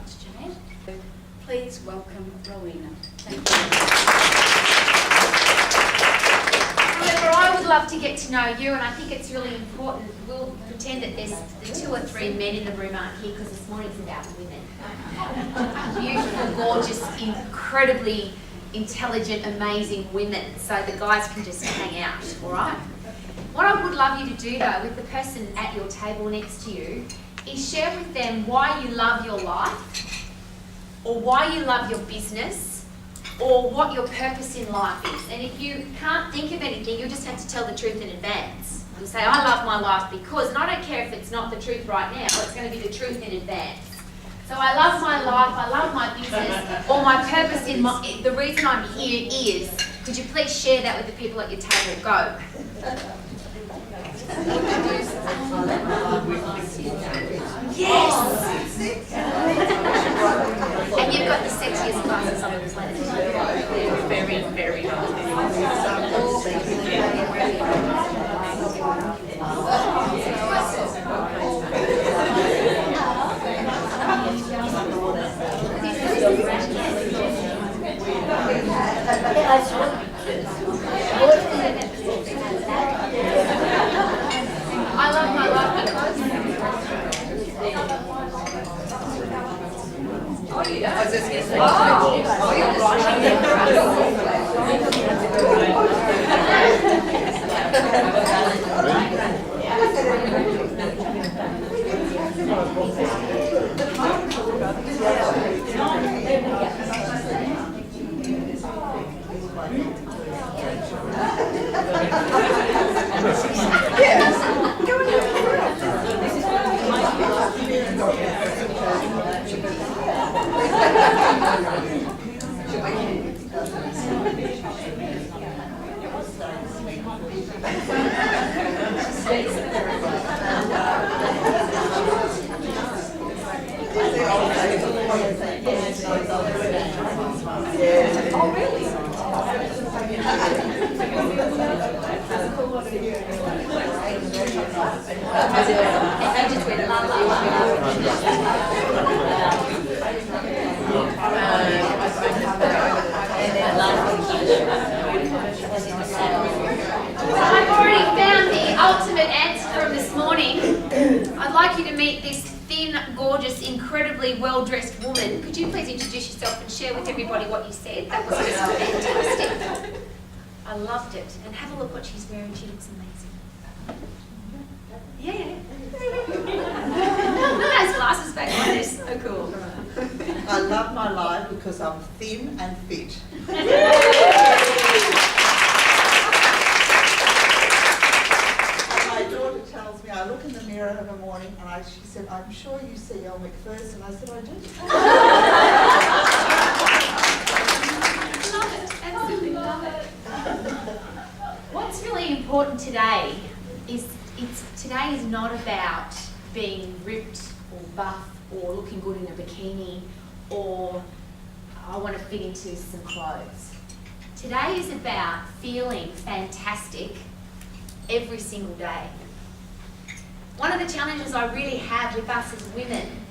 much, Jeanette. Please welcome Rowena. Thank you. However, I would love to get to know you, and I think it's really important. We'll pretend that there's the 2 or 3 men in the room aren't here because this morning's about women. Beautiful, gorgeous, incredibly intelligent, amazing women, so the guys can just hang out, all right? What I would love you to do, though, with the person at your table next to you, is share with them why you love your life, or why you love your business, or what your purpose in life is. And if you can't think of anything, you'll just have to tell the truth in advance. You say, I love my life because, and I don't care if it's not the truth right now, it's going to be the truth in advance. So I love my life, I love my business, or my purpose in the reason I'm here is, could you please share that with the people at your table? Go. Yes! And you've got the sexiest glasses on the planet. Very, very nice. I love my life because... Oh, yeah. I was just going to say, you're Oh, really? I've already found the ultimate answer from this morning. I'd like you to meet this thin, gorgeous, incredibly well-dressed woman. Could you please introduce yourself and share with everybody what you said? That was just fantastic. I loved it. And have a look what she's wearing. She looks amazing. Yeah. Look at those glasses back on. They're so cool. I love my life because I'm thin and fit. My daughter tells me, I look in the mirror every morning and she said, I'm sure you see your McPherson. I said, I do. Love it. Absolutely love it. What's really important today is today is not about being ripped or buff or looking good in a bikini or I want to fit into some clothes. Today is about feeling fantastic every single day. One of the challenges I really have with us as women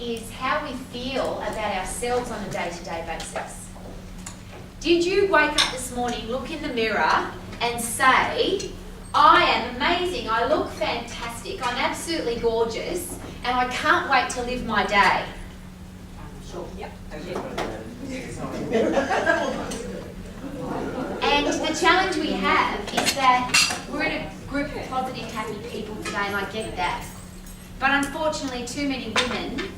is how we feel about ourselves on a day-to-day basis. Did you wake up this morning, look in the mirror and say, I am amazing, I look fantastic, I'm absolutely gorgeous, and I can't wait to live my day? Sure. Yep. And the challenge we have is that we're in a group of positive, happy people today, and I get that. But unfortunately, too many women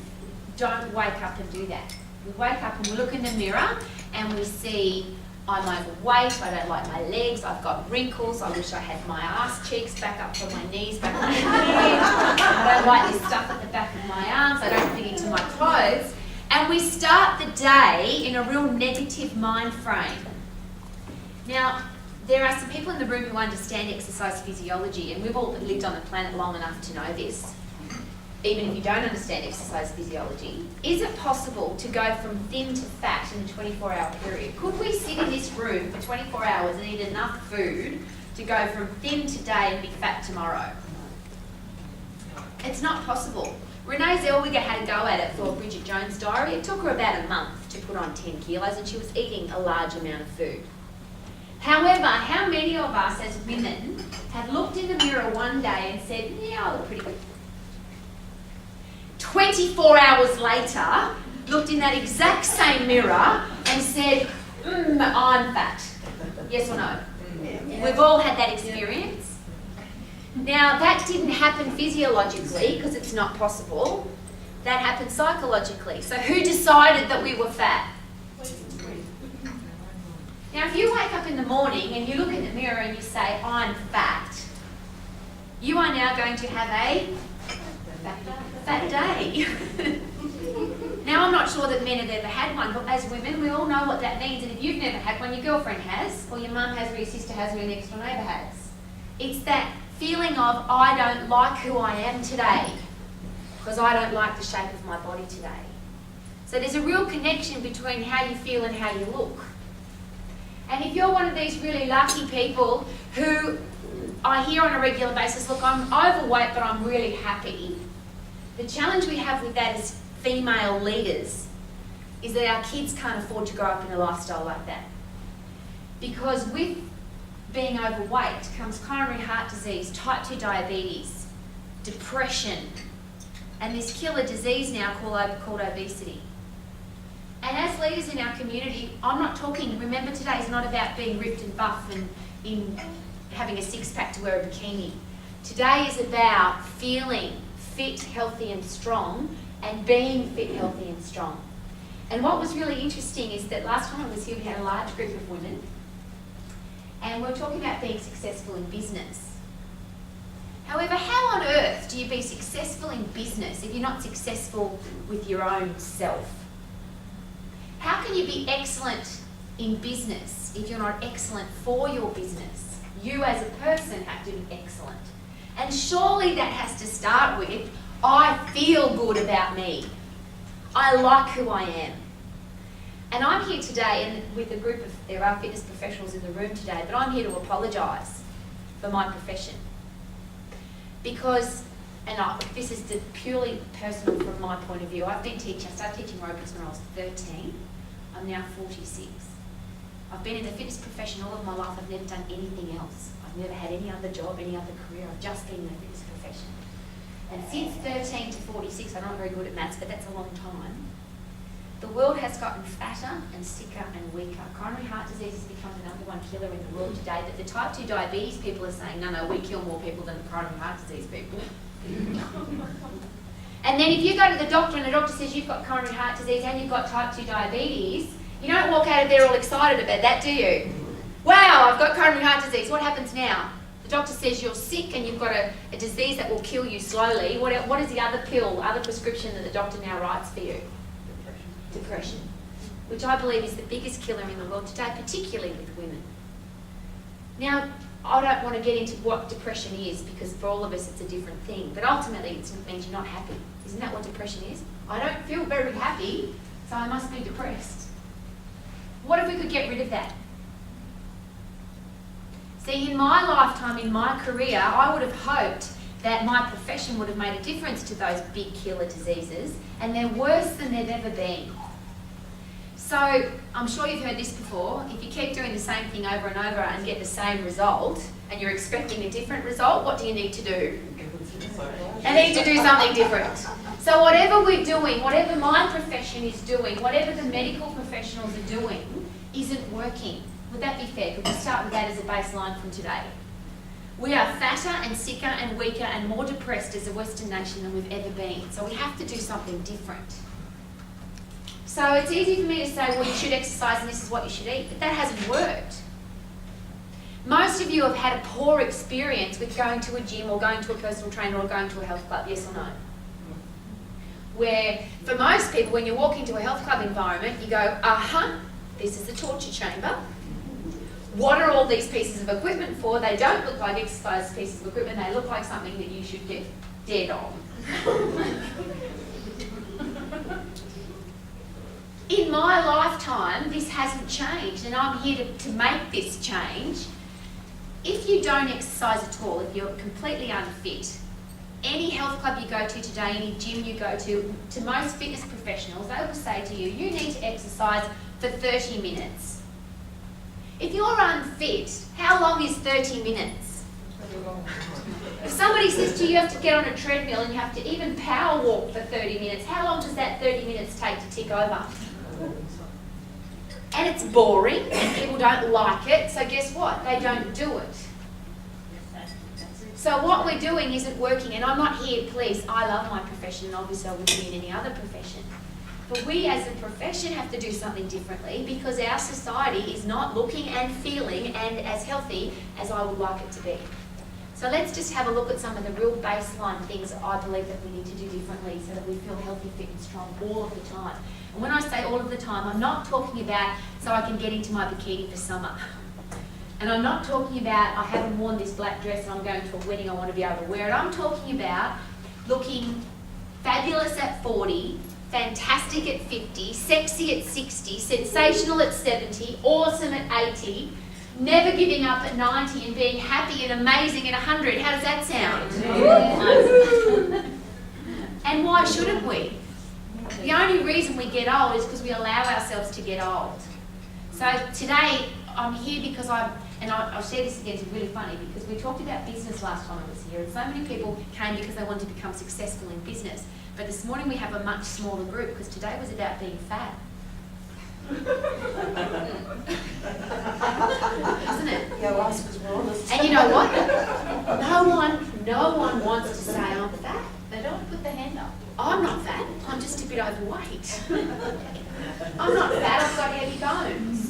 don't wake up and do that. We wake up and we look in the mirror and we see, I'm overweight, I don't like my legs, I've got wrinkles, I wish I had my ass cheeks back up from my knees, back on my head, I don't like this stuff at the back of my arms, I don't fit into my clothes. And we start the day in a real negative mind frame. Now, there are some people in the room who understand exercise physiology, and we've all lived on the planet long enough to know this. Even if you don't understand exercise physiology, is it possible to go from thin to fat in a 24-hour period? Could we sit in this room for 24 hours and eat enough food to go from thin today and be fat tomorrow? It's not possible. Renee Zellweger had a go at it for Bridget Jones' Diary. It took her about a month to put on 10 kilos and she was eating a large amount of food. However, how many of us as women have looked in the mirror one day and said, yeah, I look pretty good. 24 hours later, looked in that exact same mirror and said, I'm fat. Yes or no? Yeah. We've all had that experience. Now, that didn't happen physiologically because it's not possible. That happened psychologically. So who decided that we were fat? Now, if you wake up in the morning and you look in the mirror and you say, I'm fat, you are now going to have a fat day. Now, I'm not sure that men have ever had one, but as women, we all know what that means. And if you've never had one, your girlfriend has, or your mum has, or your sister has, or your next door neighbour has. It's that feeling of, I don't like who I am today because I don't like the shape of my body today. So there's a real connection between how you feel and how you look. And if you're one of these really lucky people who I hear on a regular basis, look, I'm overweight, but I'm really happy. The challenge we have with that as female leaders is that our kids can't afford to grow up in a lifestyle like that. Because with being overweight comes coronary heart disease, type 2 diabetes, depression, and this killer disease now called obesity. And as leaders in our community, I'm not talking, remember today is not about being ripped and buff and in having a six-pack to wear a bikini. Today is about feeling fit, healthy and strong and being fit, healthy and strong. And what was really interesting is that last time I was here we had a large group of women and we were talking about being successful in business. However, how on earth do you be successful in business if you're not successful with your own self? How can you be excellent in business if you're not excellent for your business? You as a person have to be excellent. And surely that has to start with, I feel good about me. I like who I am. And I'm here today and with a group of, there are fitness professionals in the room today, but I'm here to apologise for my profession. Because, this is purely personal from my point of view, I started teaching aerobics when I was 13. I'm now 46. I've been in the fitness profession all of my life. I've never done anything else. I've never had any other job, any other career. I've just been in the fitness profession. And since 13 to 46, I'm not very good at maths, but that's a long time, the world has gotten fatter and sicker and weaker. Coronary heart disease has become the #1 killer in the world today. That the type 2 diabetes people are saying, no, we kill more people than the coronary heart disease people. And then if you go to the doctor and the doctor says you've got coronary heart disease and you've got type 2 diabetes, you don't walk out of there all excited about that, do you? Wow, I've got coronary heart disease. What happens now? The doctor says you're sick and you've got a disease that will kill you slowly. What is the other pill, other prescription that the doctor now writes for you? Depression. Which I believe is the biggest killer in the world today, particularly with women. Now, I don't want to get into what depression is because for all of us it's a different thing, but ultimately it means you're not happy. Isn't that what depression is? I don't feel very happy, so I must be depressed. What if we could get rid of that? See, in my lifetime, in my career, I would have hoped that my profession would have made a difference to those big killer diseases, and they're worse than they've ever been. So, I'm sure you've heard this before, if you keep doing the same thing over and over and get the same result, and you're expecting a different result, what do you need to do? I need to do something different. So whatever we're doing, whatever my profession is doing, whatever the medical professionals are doing, isn't working. Would that be fair? Could we start with that as a baseline from today? We are fatter and sicker and weaker and more depressed as a Western nation than we've ever been. So we have to do something different. So it's easy for me to say, well, you should exercise and this is what you should eat, but that hasn't worked. Most of you have had a poor experience with going to a gym or going to a personal trainer or going to a health club, yes or no? Where for most people, when you walk into a health club environment, you go, this is the torture chamber. What are all these pieces of equipment for? They don't look like exercise pieces of equipment, they look like something that you should get dead on. In my lifetime, this hasn't changed, and I'm here to make this change. If you don't exercise at all, if you're completely unfit, any health club you go to today, any gym you go to most fitness professionals, they will say to you, you need to exercise for 30 minutes. If you're unfit, how long is 30 minutes? If somebody says to you, you have to get on a treadmill and you have to even power walk for 30 minutes, how long does that 30 minutes take to tick over? And it's boring and people don't like it, so guess what? They don't do it. So what we're doing isn't working, and I'm not here, please, I love my profession and obviously I wouldn't be in any other profession. But we as a profession have to do something differently because our society is not looking and feeling and as healthy as I would like it to be. So let's just have a look at some of the real baseline things that I believe that we need to do differently so that we feel healthy, fit and strong all of the time. And when I say all of the time, I'm not talking about so I can get into my bikini for summer. And I'm not talking about I haven't worn this black dress and I'm going to a wedding, I want to be able to wear it. I'm talking about looking fabulous at 40, fantastic at 50, sexy at 60, sensational at 70, awesome at 80, never giving up at 90 and being happy and amazing at 100. How does that sound? And why shouldn't we? The only reason we get old is because we allow ourselves to get old. So today I'm here because I'll share this again, it's really funny because we talked about business last time I was here and so many people came because they wanted to become successful in business. But this morning we have a much smaller group because today was about being fat. Isn't it? Yeah, last was wrong. And you know what? No one wants to say I'm fat. They don't put their hand up. I'm not fat, I'm just a bit overweight. I'm not fat, I've got heavy bones.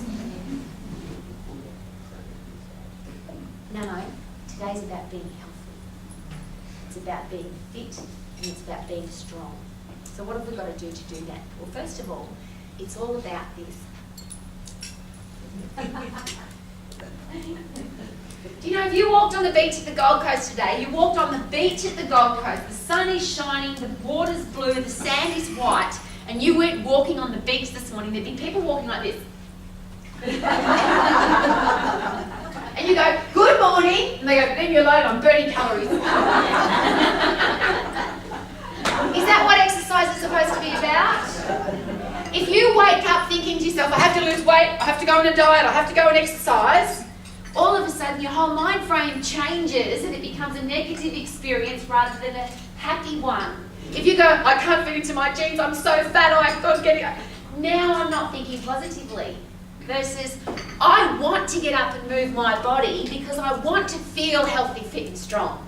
No, today's about being healthy. It's about being fit and it's about being strong. So what have we got to do that? Well, first of all, it's all about this. Do you know, if you walked on the beach at the Gold Coast today, you walked on the beach at the Gold Coast, the sun is shining, the water's blue, the sand is white, and you weren't walking on the beach this morning, there'd be people walking like this. And you go, good morning, and they go, leave me alone, I'm burning calories. Is that what exercise is supposed to be about? If you wake up thinking to yourself, I have to lose weight, I have to go on a diet, I have to go and exercise, all of a sudden your whole mind frame changes and it becomes a negative experience rather than a happy one. If you go, I can't fit into my jeans, I'm so fat, I've got to get it. Now I'm not thinking positively. Versus, I want to get up and move my body because I want to feel healthy, fit and strong.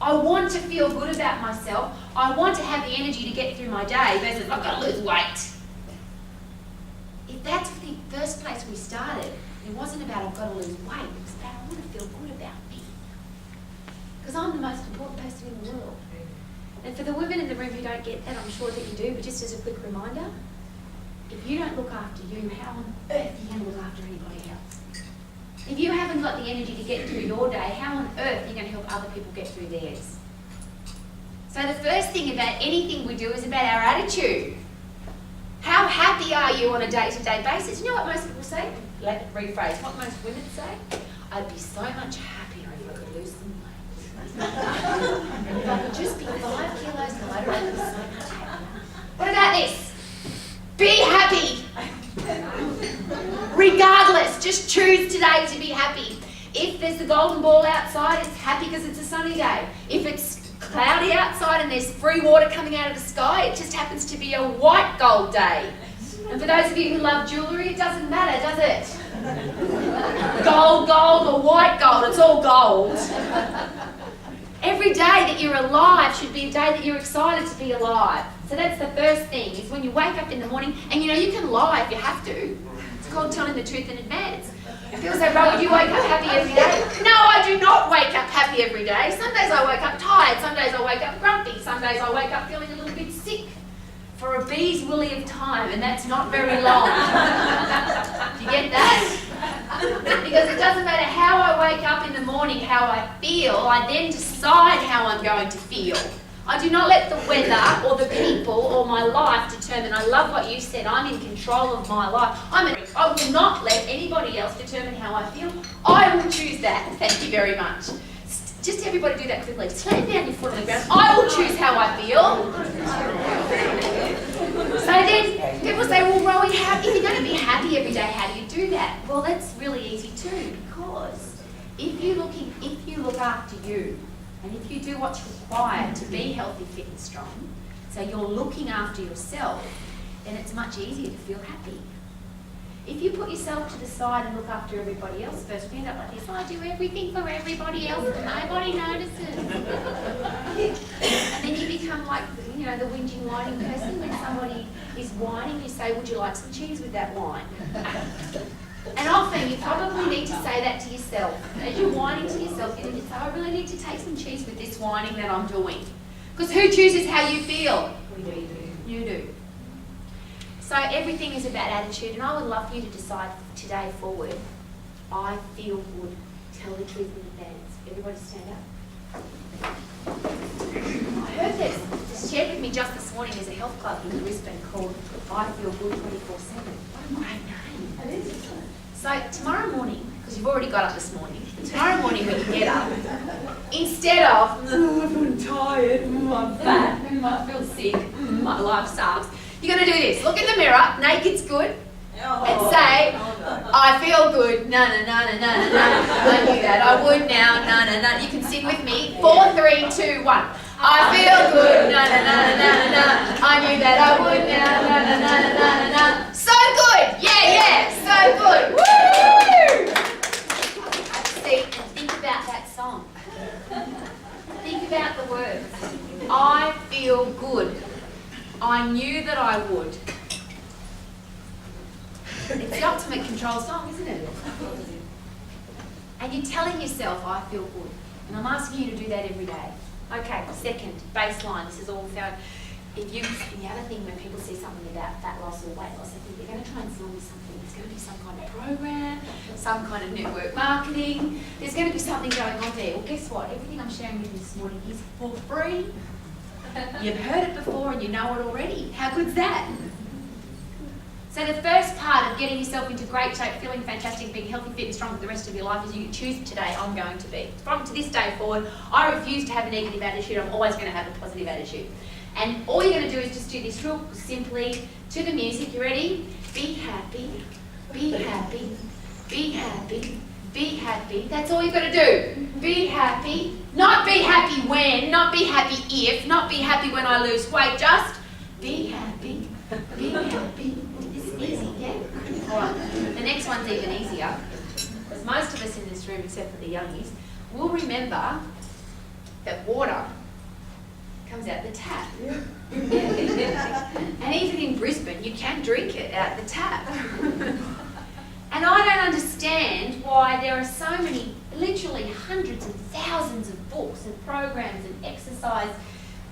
I want to feel good about myself. I want to have the energy to get through my day versus, I've got to lose weight. If that's the first place we started, it wasn't about I've got to lose weight, it was about I want to feel good about me. Because I'm the most important person in the world. And for the women in the room who don't get that, I'm sure that you do, but just as a quick reminder, if you don't look after you, how on earth are you going to look after anybody else? If you haven't got the energy to get through your day, how on earth are you going to help other people get through theirs? So the first thing about anything we do is about our attitude. How happy are you on a day-to-day basis? You know what most people say? Let me rephrase. What most women say? I'd be so much happier if I could lose some weight. If I could just be 5 kilos lighter, I'd be so much happier. What about this? Be happy. Regardless, just choose today to be happy. If there's the golden ball outside, it's happy because it's a sunny day. If it's cloudy outside and there's free water coming out of the sky, it just happens to be a white gold day. And for those of you who love jewellery, it doesn't matter, does it? Gold, or white gold, it's all gold. Every day that you're alive should be a day that you're excited to be alive. So that's the first thing, is when you wake up in the morning, and you know, you can lie if you have to. It's called telling the truth in advance. People say, Rowie, do you wake up happy every day? No, I do not wake up happy every day. Some days I wake up tired, some days I wake up grumpy, some days I wake up feeling a little bit sick for a bee's willy of time, and that's not very long. Do you get that? Because it doesn't matter how I wake up in the morning, how I feel, I then decide how I'm going to feel. I do not let the weather or the people or my life determine. I love what you said, I'm in control of my life. I will not let anybody else determine how I feel. I will choose that. Thank you very much. Just everybody do that quickly. Slam down your foot on the ground. I will choose how I feel. So then people say, well, Rowie, if you're going to be happy every day, how do you do that? Well, that's really easy too, because if you look after you, and if you do what's required to be healthy, fit and strong, so you're looking after yourself, then it's much easier to feel happy. If you put yourself to the side and look after everybody else first, you end up like this, I do everything for everybody else and nobody notices. And then you become like, the whinging, whining person. When somebody is whining, you say, would you like some cheese with that wine? And often you probably need to say that to yourself. As you're whining to yourself, you need to say, I really need to take some cheese with this whining that I'm doing. Because who chooses how you feel? We do. You do. So everything is about attitude, and I would love for you to decide today forward, I feel good. Tell the truth in advance. Everybody stand up. I heard this shared with me just this morning. There's a health club in Brisbane called I Feel Good 24/7. What a great name. That is. So tomorrow morning, because you've already got up this morning, tomorrow morning when you get up, instead of, I'm tired, I'm fat, I feel sick, my life sucks, you're going to do this. Look in the mirror, naked's good, and say, I feel good, na na na na na na. I knew that, I would now, na na na. You can sing with me. 4, 3, 2, 1. I feel good, na na na na na na. I knew that I would now, na na na na na na. So good, yeah, so good. Woo! See, and think about that song. Think about the words. I feel good. I knew that I would. It's the ultimate control song, isn't it? And you're telling yourself, I feel good. And I'm asking you to do that every day. Okay, second, baseline. This is all found. And the other thing when people say something about fat loss or weight loss, I think they're going to try and sell me something. It's going to be some kind of program, some kind of network marketing. There's going to be something going on there. Well, guess what? Everything I'm sharing with you this morning is for free. You've heard it before and you know it already. How good's that? So the first part of getting yourself into great shape, feeling fantastic, being healthy, fit and strong for the rest of your life is you choose today, I'm going to be. From to this day forward, I refuse to have a negative attitude. I'm always going to have a positive attitude. And all you're going to do is just do this real simply to the music. You ready? Be happy, be happy, be happy, be happy. That's all you've got to do. Be happy. Not be happy when, not be happy if, not be happy when I lose weight. Just be happy, be happy. This is easy, yeah? All right. The next one's even easier. Because most of us in this room, except for the youngies, will remember that water comes out the tap. And even in Brisbane, you can drink it out the tap. And I don't understand why there are so many, literally hundreds and thousands of books and programs and exercise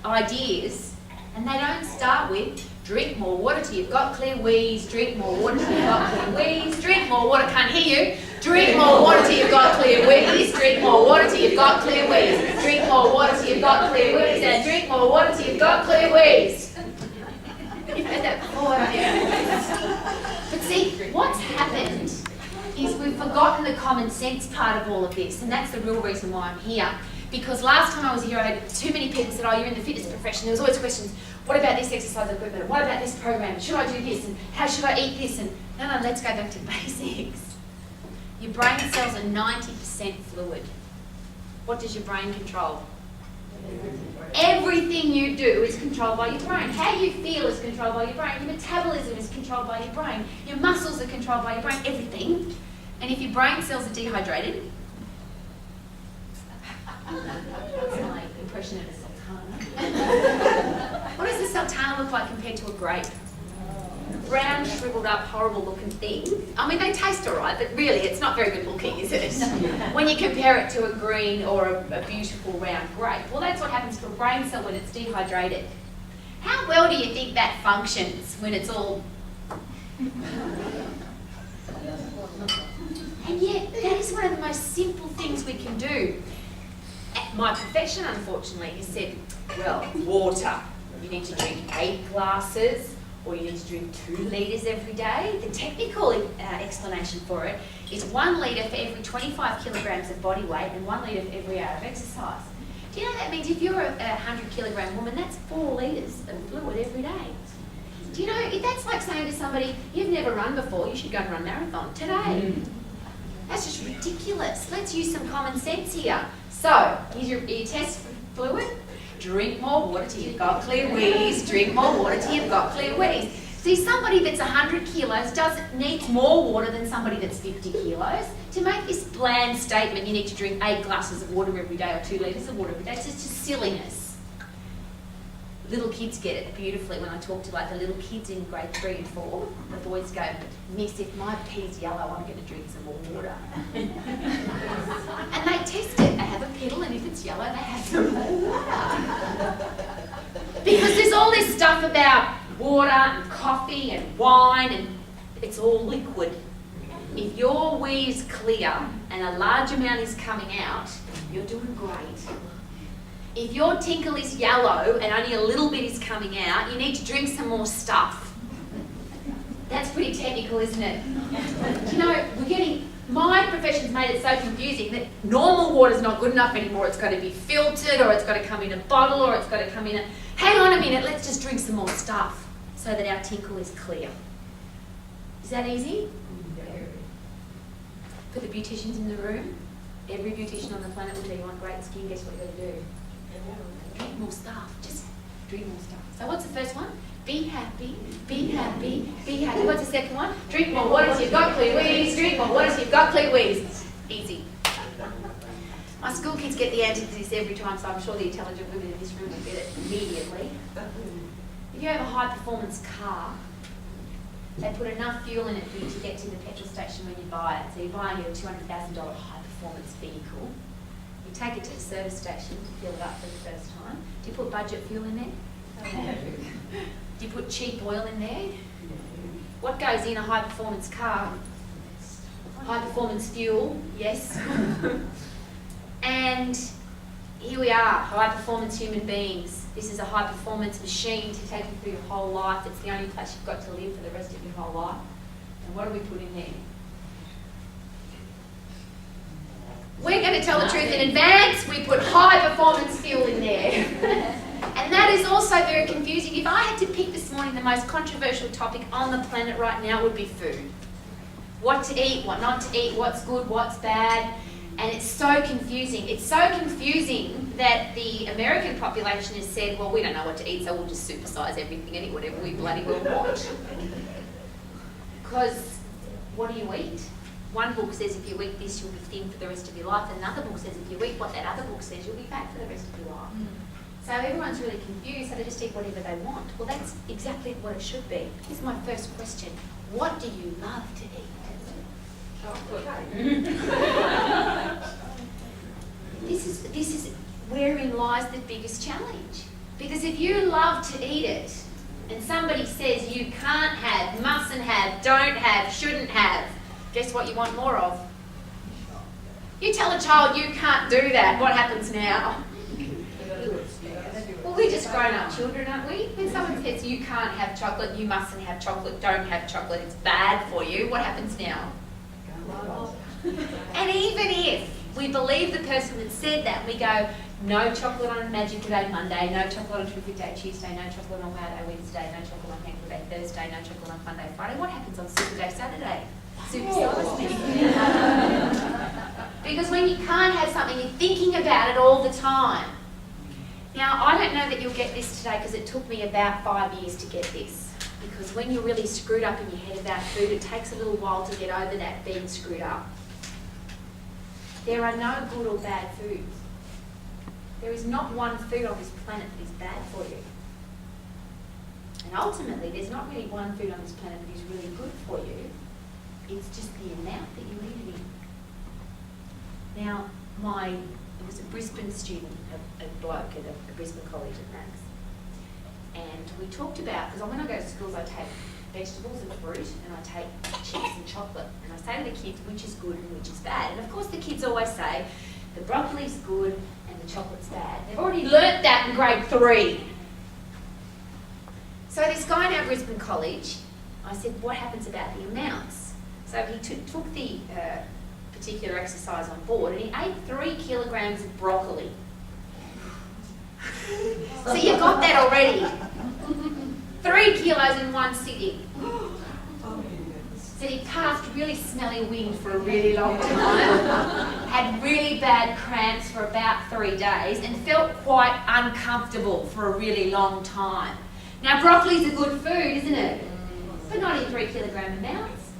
ideas, and they don't start with drink more water till you've got clear wheeze, drink more water till you've got clear wheeze, drink more water, can't hear you, drink more water till you've got clear wheeze, drink more water till you've got clear wheeze, drink more water till you've got clear wheeze, and drink more water till you've got clear wheeze. You've heard that before, haven't you? But see, what's happened is we've forgotten the common sense part of all of this, and that's the real reason why I'm here. Because last time I was here, I had too many people said, oh, you're in the fitness profession. There was always questions, what about this exercise equipment? What about this program? Should I do this? And how should I eat this? And no, let's go back to basics. Your brain cells are 90% fluid. What does your brain control? Everything you do is controlled by your brain. How you feel is controlled by your brain. Your metabolism is controlled by your brain. Your muscles are controlled by your brain. Everything. And if your brain cells are dehydrated, that's my impression of a sultana. What does the sultana look like compared to a grape? Brown, shriveled up, horrible looking thing. I mean, they taste all right, but really it's not very good looking, is it? When you compare it to a green or a beautiful round grape. Well, that's what happens to a brain cell when it's dehydrated. How well do you think that functions when it's all... And yet, that is one of the most simple things we can do. My profession, unfortunately, has said, well, water. You need to drink 8 glasses or you need to drink 2 litres every day. The technical explanation for it is 1 litre for every 25 kilograms of body weight and 1 litre for every hour of exercise. Do you know that means if you're a 100 kilogram woman, that's 4 litres of fluid every day? Do you know, if that's like saying to somebody, you've never run before, you should go and run a marathon today. That's just ridiculous. Let's use some common sense here. So, here's your test for fluid. Drink more water till you've got clear wheeze. Drink more water till you've got clear wheeze. See, somebody that's 100 kilos needs more water than somebody that's 50 kilos. To make this bland statement, you need to drink 8 glasses of water every day or 2 litres of water every day. It's just silliness. Little kids get it beautifully when I talk to like the little kids in grade 3 and 4. The boys go, "Miss, if my pee's yellow, I'm going to drink some more water." And they test it. They have a piddle, and if it's yellow, they have some more water. Because there's all this stuff about water and coffee and wine, and it's all liquid. If your wee is clear and a large amount is coming out, you're doing great. If your tinkle is yellow and only a little bit is coming out, you need to drink some more stuff. That's pretty technical, isn't it? You know, my profession's made it so confusing that normal water's not good enough anymore. It's got to be filtered, or it's got to come in a bottle, or it's got to come in a... Hang on a minute, let's just drink some more stuff so that our tinkle is clear. Is that easy? For the beauticians in the room, every beautician on the planet will tell you, want great skin, guess what you've got to do? Drink more stuff. Just drink more stuff. So what's the first one? Be happy, be happy, be happy. What's the second one? Drink more water till you've got clear wheeze. Drink more water till you've got clear wheeze. Easy. My school kids get the answer to this every time, so I'm sure the intelligent women in this room will get it immediately. If you have a high performance car, they put enough fuel in it for you to get to the petrol station when you buy it. So you're buying your $200,000 high performance vehicle. You take it to the service station to fill it up for the first time. Do you put budget fuel in there? No. Do you put cheap oil in there? What goes in a high performance car? High performance fuel, yes. And here we are, high performance human beings. This is a high performance machine to take you through your whole life. It's the only place you've got to live for the rest of your whole life. And what do we put in there? We're going to tell the truth in advance. We put high performance fuel in there. And that is also very confusing. If I had to pick this morning the most controversial topic on the planet right now, it would be food. What to eat, what not to eat, what's good, what's bad. And it's so confusing. It's so confusing that the American population has said, well, we don't know what to eat, so we'll just supersize everything and eat whatever we bloody well want. Because what do you eat? One book says if you eat this, you'll be thin for the rest of your life. Another book says if you eat what that other book says, you'll be fat for the rest of your life. So everyone's really confused, so they just eat whatever they want. Well, that's exactly what it should be. Here's my first question. What do you love to eat? This is wherein lies the biggest challenge. Because if you love to eat it, and somebody says you can't have, mustn't have, don't have, shouldn't have, guess what you want more of? You tell a child you can't do that, what happens now? Well, we're just grown-up children, aren't we? When someone says you can't have chocolate, you mustn't have chocolate, don't have chocolate, it's bad for you, what happens now? And even if we believe the person that said that, we go, no chocolate on Magic Day Monday, no chocolate on Terrific Day Tuesday, no chocolate on Wow Day Wednesday, no chocolate on Thankful Day Thursday, no chocolate on Fun Day Friday. What happens on Super Day Saturday? Supersize me. Because when you can't have something, you're thinking about it all the time. Now, I don't know that you'll get this today because it took me about 5 years to get this. Because when you're really screwed up in your head about food, it takes a little while to get over that being screwed up. There are no good or bad foods. There is not one food on this planet that is bad for you. And ultimately, there's not really one food on this planet that is really good for you. It's just the amount that you eat it in. Now, it was a Brisbane student, a bloke at a Brisbane college at Max. And we talked about, because when I go to schools, I take vegetables and fruit, and I take chips and chocolate. And I say to the kids, which is good and which is bad. And of course, the kids always say, the broccoli's good and the chocolate's bad. They've already learnt that in grade 3. So this guy in our Brisbane college, I said, what happens about the amounts? So he took the particular exercise on board and he ate 3 kilograms of broccoli. So you got that already. 3 kilos in one sitting. So he passed really smelly wind for a really long time, had really bad cramps for about 3 days and felt quite uncomfortable for a really long time. Now broccoli's a good food, isn't it? But not in 3 kilogram amounts.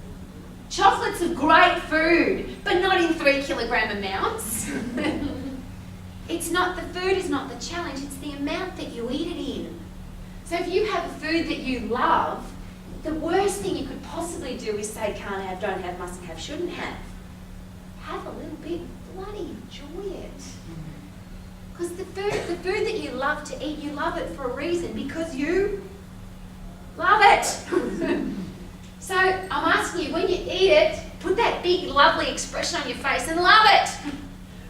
Chocolate's a great food, but not in 3 kilogram amounts. It's not, the food is not the challenge, it's the amount that you eat it in. So if you have a food that you love, the worst thing you could possibly do is say can't have, don't have, mustn't have, shouldn't have. Have a little bit, bloody enjoy it. Because the food that you love to eat, you love it for a reason, because you love it. So I'm asking you, when you eat it, put that big lovely expression on your face and love it.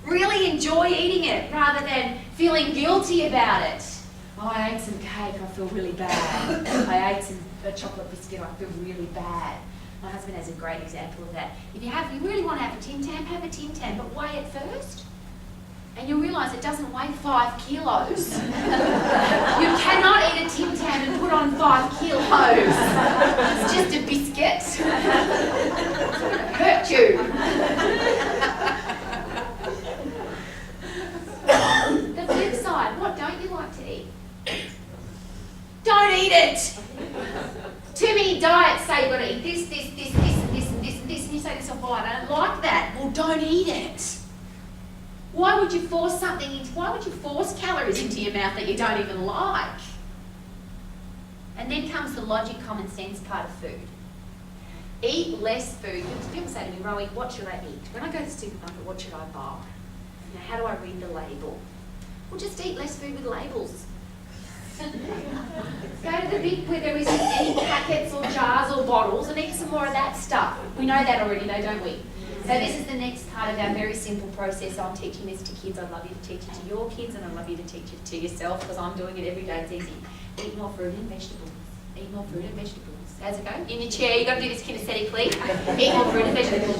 Really enjoy eating it rather than feeling guilty about it. Oh, I ate some cake, I feel really bad. I ate a chocolate biscuit, I feel really bad. My husband has a great example of that. If you really want to have a Tim Tam, have a Tim Tam, but weigh it first. And you'll realise it doesn't weigh 5 kilos. You cannot eat a Tim Tam and put on 5 kilos. It's just a biscuit. It's going to hurt you. The flip side, what don't you like to eat? Don't eat it! Too many diets say you've got to eat this, and this, and this, and you say to yourself, well, I don't like that. Well, don't eat it. Why would you force calories into your mouth that you don't even like? And then comes the logic, common sense part of food. Eat less food. People say to me, Rowie, what should I eat? When I go to the supermarket, what should I buy? Now, how do I read the label? Well, just eat less food with labels. Go to the bit where there isn't any packets or jars or bottles and eat some more of that stuff. We know that already though, don't we? So this is the next part of our very simple process. I'm teaching this to kids. I'd love you to teach it to your kids and I'd love you to teach it to yourself because I'm doing it every day. It's easy. Eat more fruit and vegetables. Eat more fruit and vegetables. How's it go? In your chair, you've got to do this kinesthetically. Eat more fruit and vegetables.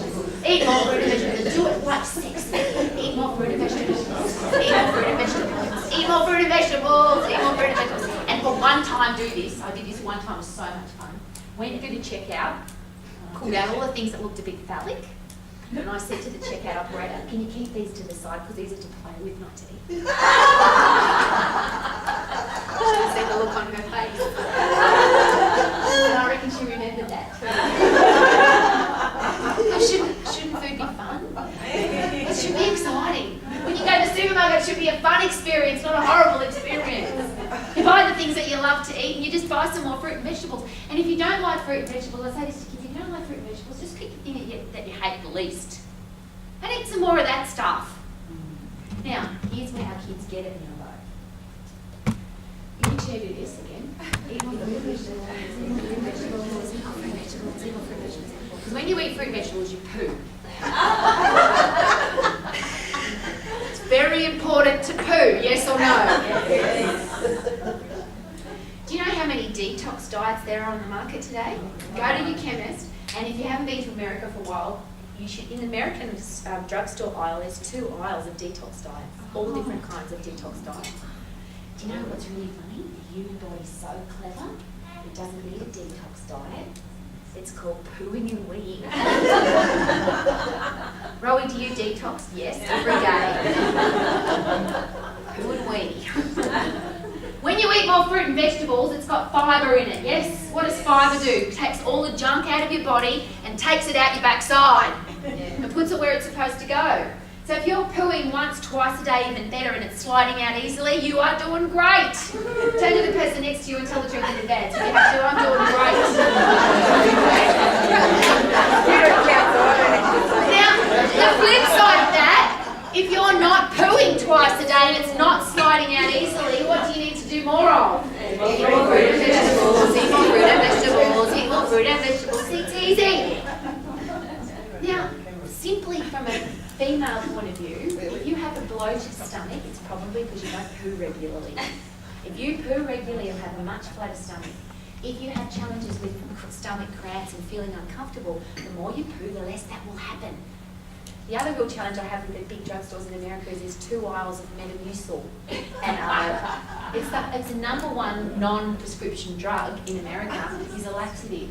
Eat more fruit and vegetables. Do it like sexy. Eat more fruit and vegetables. Eat more fruit and vegetables. Eat more fruit and vegetables. Eat more fruit and vegetables. And for one time, do this. I did this one time. It was so much fun. Went to the checkout, pulled out all the things that looked a bit phallic, and I said to the checkout operator, can you keep these to the side because these are to play with, not to eat. She see the look on her face. And I reckon she remembered that too. Shouldn't food be fun? It should be exciting. When you go to the supermarket, it should be a fun experience, not a horrible experience. You buy the things that you love to eat and you just buy some more fruit and vegetables. And if you don't like fruit and vegetables, I say this to kids, if you don't like fruit and vegetables, just pick the thing that you hate the least. And eat some more of that stuff. Now, here's where our kids get it now though. You can share do this again. Eat more fruit and vegetables, eat more fruit and vegetables, eat more fruit and vegetables, eat more fruit and vegetables. Because when you eat fruit and vegetables, you poo. It's very important to poo, yes or no? Do you know how many detox diets there are on the market today? Go to your chemist, and if you haven't been to America for a while, you should. In the American drugstore aisle, there's 2 aisles of detox diets, all different kinds of detox diets. Do you know what's really funny? The human body's so clever, it doesn't need a detox diet. It's called pooing and weeing. Rowie, do you detox? Yes, every day. Poo and wee. When you eat more fruit and vegetables, it's got fibre in it, yes? What does fibre do? It takes all the junk out of your body and takes it out your backside and puts it where it's supposed to go. So if you're pooing once, twice a day, even better, and it's sliding out easily, you are doing great. Turn to the person next to you and tell the truth in advance. If you have to, I'm doing great. Now, the flip side of that, if you're not pooing twice a day and it's not sliding out easily, what do you need to do more of? Eat more fruit and vegetables, eat more fruit and vegetables, eat more fruit and vegetables. It's easy. Now, simply from a female point of view, if you have a bloated stomach, it's probably because you don't poo regularly. If you poo regularly, you'll have a much flatter stomach. If you have challenges with stomach cramps and feeling uncomfortable, the more you poo, the less that will happen. The other real challenge I have with the big drugstores in America is there's 2 aisles of Metamucil. And it's the number one non-prescription drug in America is a laxative.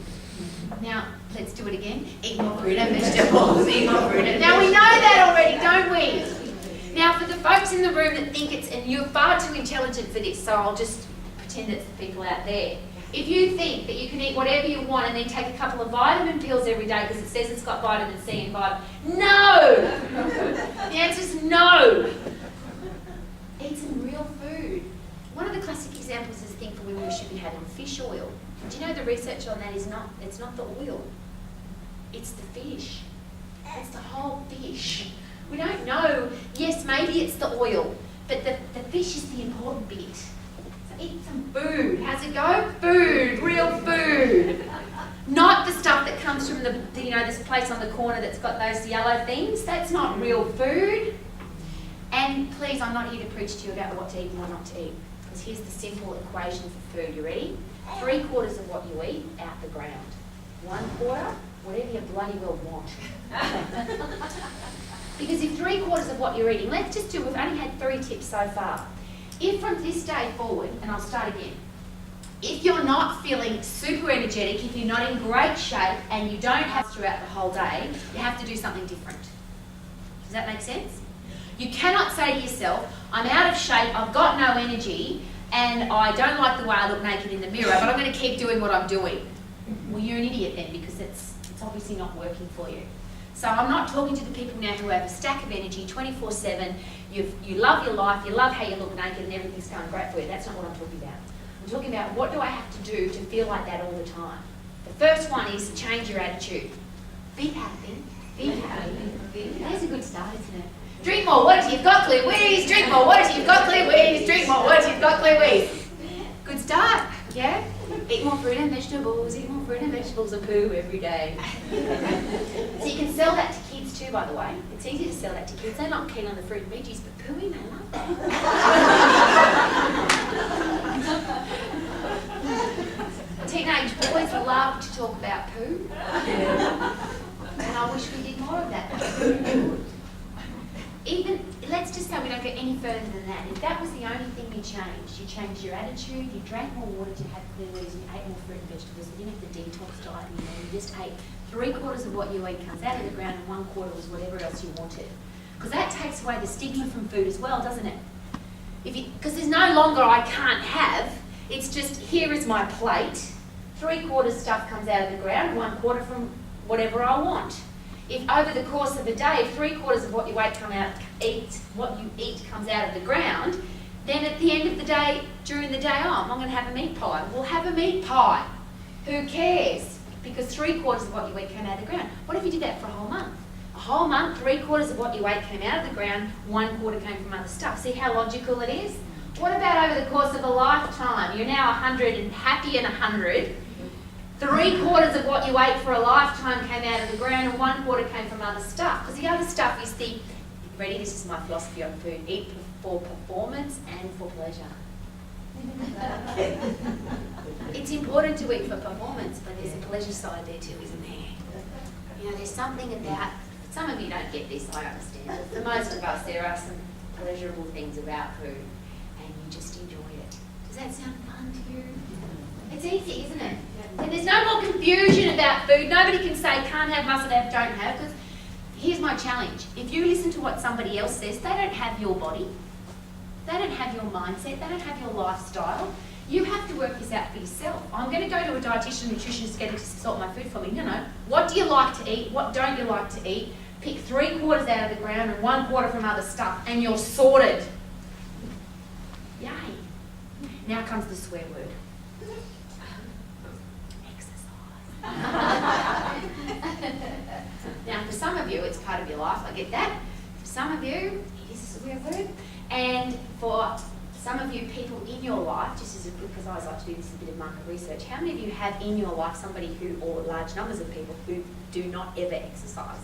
Now, let's do it again. Eat more fruit and vegetables. Eat more fruit and Now, we know that already, don't we? Now, for the folks in the room that think and you're far too intelligent for this, so I'll just pretend it's the people out there. If you think that you can eat whatever you want and then take a couple of vitamin pills every day because it says it's got vitamin C and vitamin... No! The answer is no. Eat some real food. One of the classic examples is the thing for women we should be having fish oil. Do you know the research on that is it's not the oil, it's the fish. It's the whole fish. We don't know, yes, maybe it's the oil, but the fish is the important bit. So eat some food. How's it go? Food, real food. Not the stuff that comes from this place on the corner that's got those yellow things. That's not real food. And please, I'm not here to preach to you about what to eat and what not to eat. Because here's the simple equation for food. You ready? 3/4 of what you eat, out the ground. 1/4, whatever you bloody well want. Because if 3/4 of what you're eating, we've only had 3 tips so far. If from this day forward, and I'll start again, if you're not feeling super energetic, if you're not in great shape, and you don't have throughout the whole day, you have to do something different. Does that make sense? You cannot say to yourself, I'm out of shape, I've got no energy, and I don't like the way I look naked in the mirror, but I'm going to keep doing what I'm doing. Well, you're an idiot then, because it's obviously not working for you. So I'm not talking to the people now who have a stack of energy 24/7, you love your life, you love how you look naked and everything's going great for you. That's not what I'm talking about. I'm talking about what do I have to do to feel like that all the time. The first one is change your attitude. Be happy, be happy, be happy. There's a good start, isn't it? Drink more water till you've got clear wheeze, drink more water till you've got clear wheeze, drink more water till you've got clear wheeze. Good start, yeah? Eat more fruit and vegetables, eat more fruit and vegetables and poo every day. So you can sell that to kids too, by the way. It's easy to sell that to kids. They're not keen on the fruit and veggies, but pooing, they love that. Teenage boys love to talk about poo. And I wish we did more of that. Even, let's just say we don't go any further than that. If that was the only thing you changed your attitude, you drank more water to have clear wheeze, you ate more fruit and vegetables, you didn't have the detox diet anymore, you just ate 3/4 of what you ate comes out of the ground and 1/4 was whatever else you wanted. Because that takes away the stigma from food as well, doesn't it? Because there's no longer I can't have, it's just here is my plate, 3/4 stuff comes out of the ground, 1/4 from whatever I want. If over the course of a day, 3/4 of what you eat comes out of the ground, then at the end of the day, during the day, I'm going to have a meat pie. We'll have a meat pie. Who cares? Because 3/4 of what you eat came out of the ground. What if you did that for a whole month? A whole month, 3/4 of what you ate came out of the ground, 1/4 came from other stuff. See how logical it is? What about over the course of a lifetime? You're now 100 and happy and 100. 3/4 of what you ate for a lifetime came out of the ground and 1/4 came from other stuff. Because the other stuff is ready, this is my philosophy on food, eat for performance and for pleasure. It's important to eat for performance, but there's a pleasure side there too, isn't there? There's something about, some of you don't get this, I understand, but for most of us there are some pleasurable things about food and you just enjoy it. Does that sound fun to you? It's easy, isn't it? And there's no more confusion about food. Nobody can say can't have, mustn't have, don't have. Because here's my challenge. If you listen to what somebody else says, they don't have your body. They don't have your mindset. They don't have your lifestyle. You have to work this out for yourself. I'm going to go to a dietitian, nutritionist, get to sort my food for me. No. What do you like to eat? What don't you like to eat? Pick 3/4 out of the ground and 1/4 from other stuff, and you're sorted. Yay. Now comes the swear word. Now, for some of you, it's part of your life. I get that. For some of you, it is a swear word. And for some of you people in your life, just as a group, because I always like to do this a bit of market research, how many of you have in your life somebody who, or large numbers of people who do not ever exercise?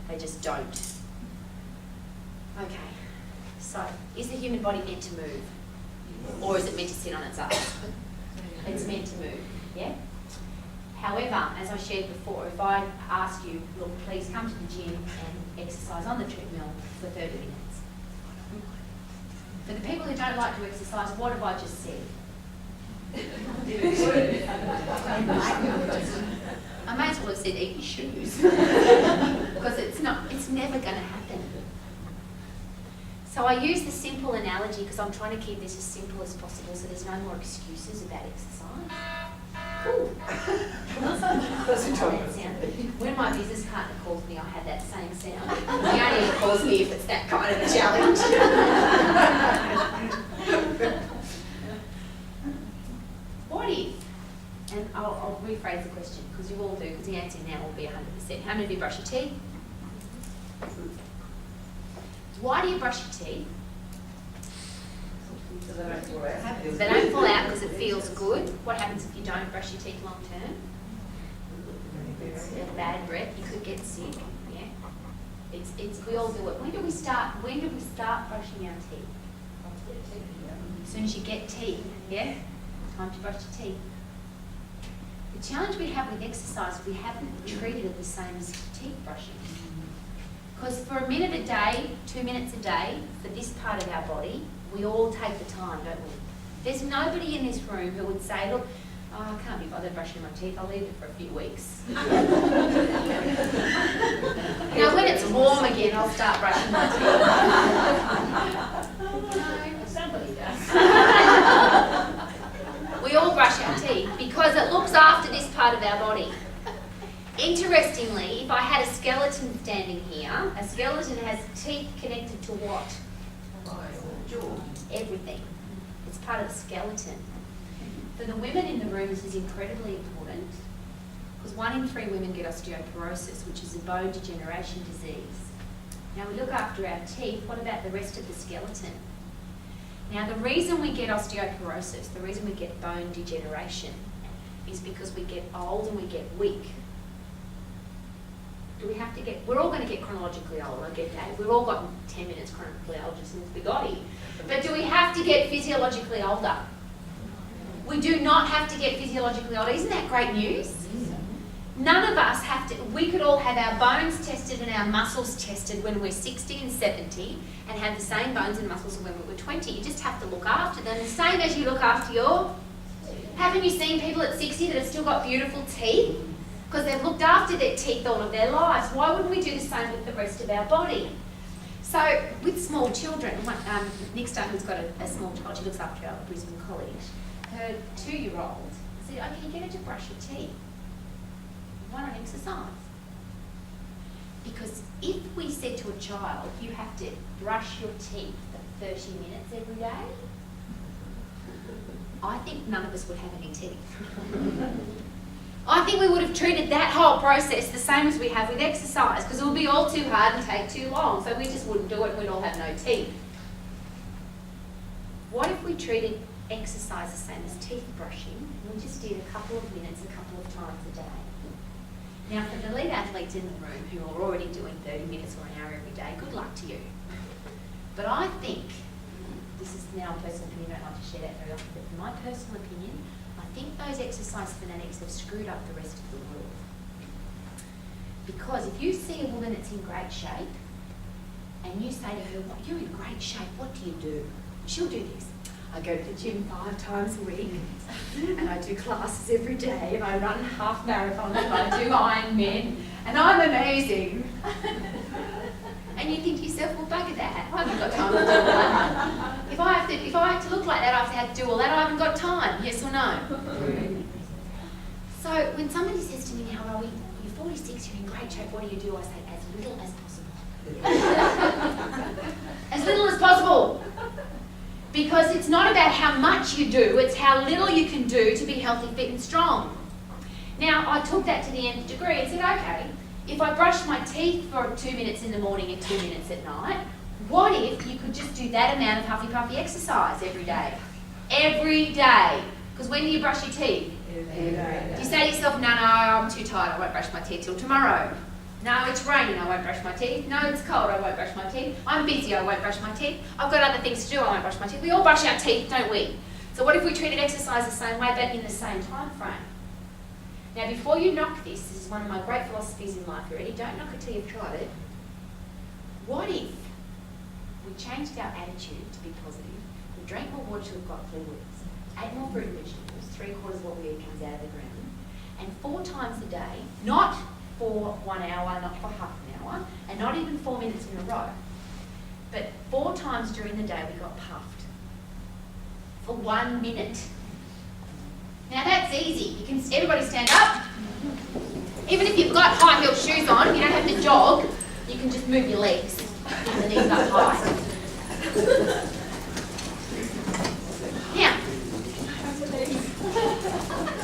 They just don't. Okay. So, is the human body meant to move? Or is it meant to sit on its ass? It's meant to move, yeah? However, as I shared before, if I ask you, look, please come to the gym and exercise on the treadmill for 30 minutes. For the people who don't like to exercise, what have I just said? I may as well have said eat your shoes. Because it's never going to happen. So I use the simple analogy because I'm trying to keep this as simple as possible so there's no more excuses about exercise. Ooh. That's that sound. When my business partner calls me, I have that same sound. He only ever calls me if it's that kind of a challenge. What if, and I'll rephrase the question because you all do, because the answer now will be 100%. How many of you brush your teeth? Why do you brush your teeth? So they don't fall out. They don't fall out because it feels good. What happens if you don't brush your teeth long term? Bad breath. You could get sick. Yeah. It's we all do it. When do we start brushing our teeth? As soon as you get teeth. Yeah. Time to brush your teeth. The challenge we have with exercise, we haven't treated it the same as teeth brushing. Because for a minute a day, 2 minutes a day, for this part of our body, we all take the time, don't we? There's nobody in this room who would say, look, I can't be bothered brushing my teeth, I'll leave it for a few weeks. Now when it's warm again, I'll start brushing my teeth. No, somebody does. We all brush our teeth because it looks after this part of our body. Interestingly, if I had a skeleton standing here, a skeleton has teeth connected to what? Jaw. Everything. It's part of the skeleton. For the women in the room, this is incredibly important because 1 in 3 women get osteoporosis, which is a bone degeneration disease. Now we look after our teeth, what about the rest of the skeleton? Now the reason we get osteoporosis, the reason we get bone degeneration is because we get old and we get weak. Do we have to we're all going to get chronologically old, I get that. We've all got 10 minutes chronologically older since we got here. But do we have to get physiologically older? We do not have to get physiologically older. Isn't that great news? None of us have to. We could all have our bones tested and our muscles tested when we're 60 and 70 and have the same bones and muscles when we were 20. You just have to look after them, the same as you look after your... Haven't you seen people at 60 that have still got beautiful teeth? Because they've looked after their teeth all of their lives. Why wouldn't we do the same with the rest of our body? So with small children, Nick Starr, who's got a small child, she looks after her at Brisbane College, her 2-year-old said, okay, get her to brush your teeth. Why not exercise? Because if we said to a child, you have to brush your teeth for 30 minutes every day, I think none of us would have any teeth. I think we would have treated that whole process the same as we have with exercise because it would be all too hard and take too long, so we just wouldn't do it and we'd all have no teeth. What if we treated exercise the same as teeth brushing and we just did a couple of minutes a couple of times a day? Now for the elite athletes in the room who are already doing 30 minutes or an hour every day, good luck to you. But I think, this is now a personal opinion, I don't like to share that very often, but in my personal opinion, I think those exercise fanatics have screwed up the rest of the world. Because if you see a woman that's in great shape and you say to her, well, you're in great shape, what do you do? She'll do this. I go to the gym 5 times a week and I do classes every day and I run half marathons and I do Ironman and I'm amazing. And you think to yourself, well, bugger that. I haven't got time to do all that. If I have to look like that, I have to do all that. I haven't got time. Yes or no? So when somebody says to me now, Rowie, you're 46, you're in great shape, what do you do? I say, as little as possible. As little as possible. Because it's not about how much you do, it's how little you can do to be healthy, fit and strong. Now, I took that to the nth degree and said, okay, if I brush my teeth for 2 minutes in the morning and 2 minutes at night, what if you could just do that amount of huffy puffy exercise every day? Every day. Because when do you brush your teeth? Every day. Do you say to yourself, no, I'm too tired, I won't brush my teeth till tomorrow? No, it's raining, I won't brush my teeth. No, it's cold, I won't brush my teeth. I'm busy, I won't brush my teeth. I've got other things to do, I won't brush my teeth. We all brush our teeth, don't we? So what if we treated exercise the same way, but in the same time frame? Now, before you knock this is one of my great philosophies in life. You ready? Don't knock it till you've tried it. What if we changed our attitude to be positive? We drank more water till we've got fluids, ate more fruit and vegetables, 3/4 of what we eat comes out of the ground, and 4 times a day, not for 1 hour, not for half an hour, and not even 4 minutes in a row, but 4 times during the day we got puffed for 1 minute. Now that's easy. You can everybody stand up. Even if you've got high-heeled shoes on, you don't have to jog. You can just move your legs and the knees up high. Now,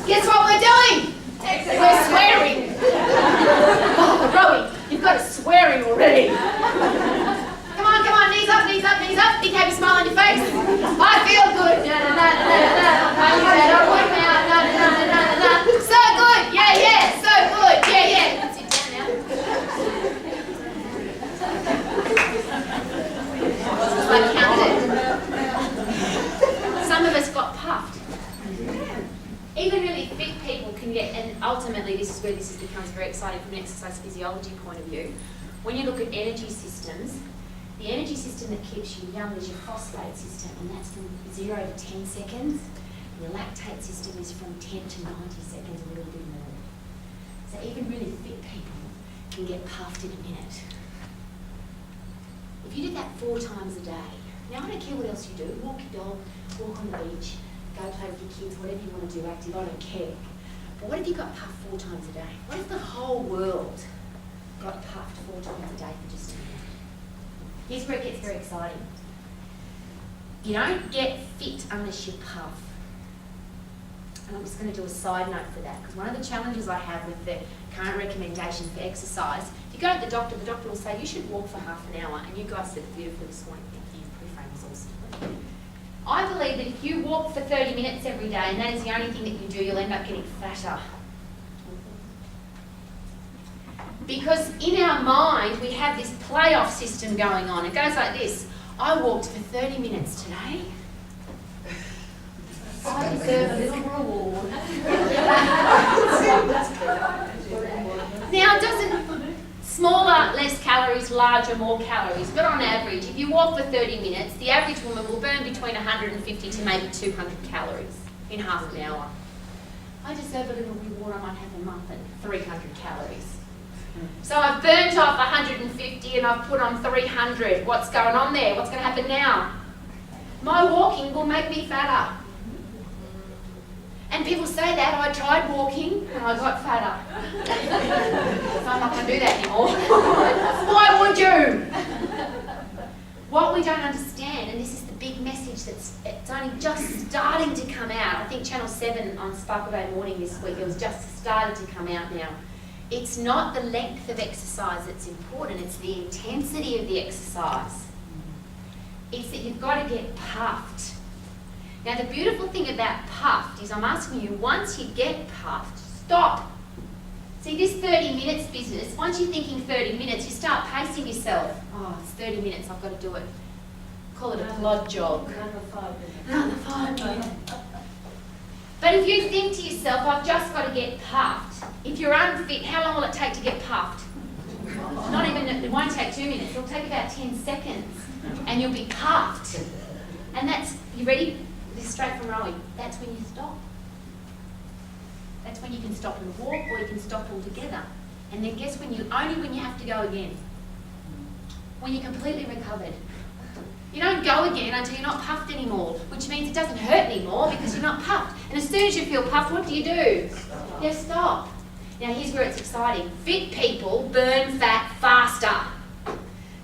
guess what we're doing? We're swearing. Oh, Rowie, you've got us swearing already. Come on, knees up, knees up, knees up. Big happy smile on your face. I feel good. Na, na, na, na, na. I feel good now. Na, na, na, na, na, na. So good. Yeah, yeah. So good. Yeah, yeah. Sit down now. I counted. Some of us got puffed. Even really fit people can get, and ultimately this is where this becomes very exciting from an exercise physiology point of view. When you look at energy systems, the energy system that keeps you young is your phosphate system, and that's from 0 to 10 seconds. And your lactate system is from 10 to 90 seconds, a little bit more. So even really fit people can get puffed in a minute. If you did that 4 times a day, now I don't care what else you do, walk your dog, walk on the beach, go play with your kids, whatever you want to do active, I don't care. But what if you got puffed 4 times a day? What if the whole world got puffed 4 times a day for just a minute? Here's where it gets very exciting. You don't get fit unless you puff. And I'm just going to do a side note for that, because one of the challenges I have with the current recommendations for exercise, if you go to the doctor will say you should walk for half an hour, and you guys said it beautifully this morning, thank you, pre-frame exhaustively. I believe that if you walk for 30 minutes every day, and that is the only thing that you do, you'll end up getting fatter. Because in our mind, we have this playoff system going on. It goes like this. I walked for 30 minutes today. I deserve a little reward. Now, it doesn't, smaller, less calories, larger, more calories, but on average, if you walk for 30 minutes, the average woman will burn between 150 to maybe 200 calories in half an hour. I deserve a little reward. I might have a muffin, 300 calories. So I've burnt off 150 and I've put on 300. What's going on there? What's going to happen now? My walking will make me fatter. And people say that, I tried walking and I got fatter. So I'm not going to do that anymore. Why would you? What we don't understand, and this is the big message it's only just starting to come out. I think Channel 7 on Sparkle Day Morning this week, it was just started to come out now. It's not the length of exercise that's important, it's the intensity of the exercise. It's that you've got to get puffed. Now the beautiful thing about puffed is I'm asking you, once you get puffed, stop. See, this 30 minutes business, once you're thinking 30 minutes, you start pacing yourself. Oh, it's 30 minutes, I've got to do it. Call it a plod jog. Another 5 minutes. Another 5 minutes. But if you think to yourself, I've just got to get puffed. If you're unfit, how long will it take to get puffed? Not even, it won't take 2 minutes, it'll take about 10 seconds. And you'll be puffed. And that's, you ready? This is straight from Rowie. That's when you stop. That's when you can stop and walk, or you can stop altogether. And then guess when only when you have to go again. When you're completely recovered. You don't go again until you're not puffed anymore, which means it doesn't hurt anymore because you're not puffed. And as soon as you feel puffed, what do? You stop. Now here's where it's exciting. Fit people burn fat faster.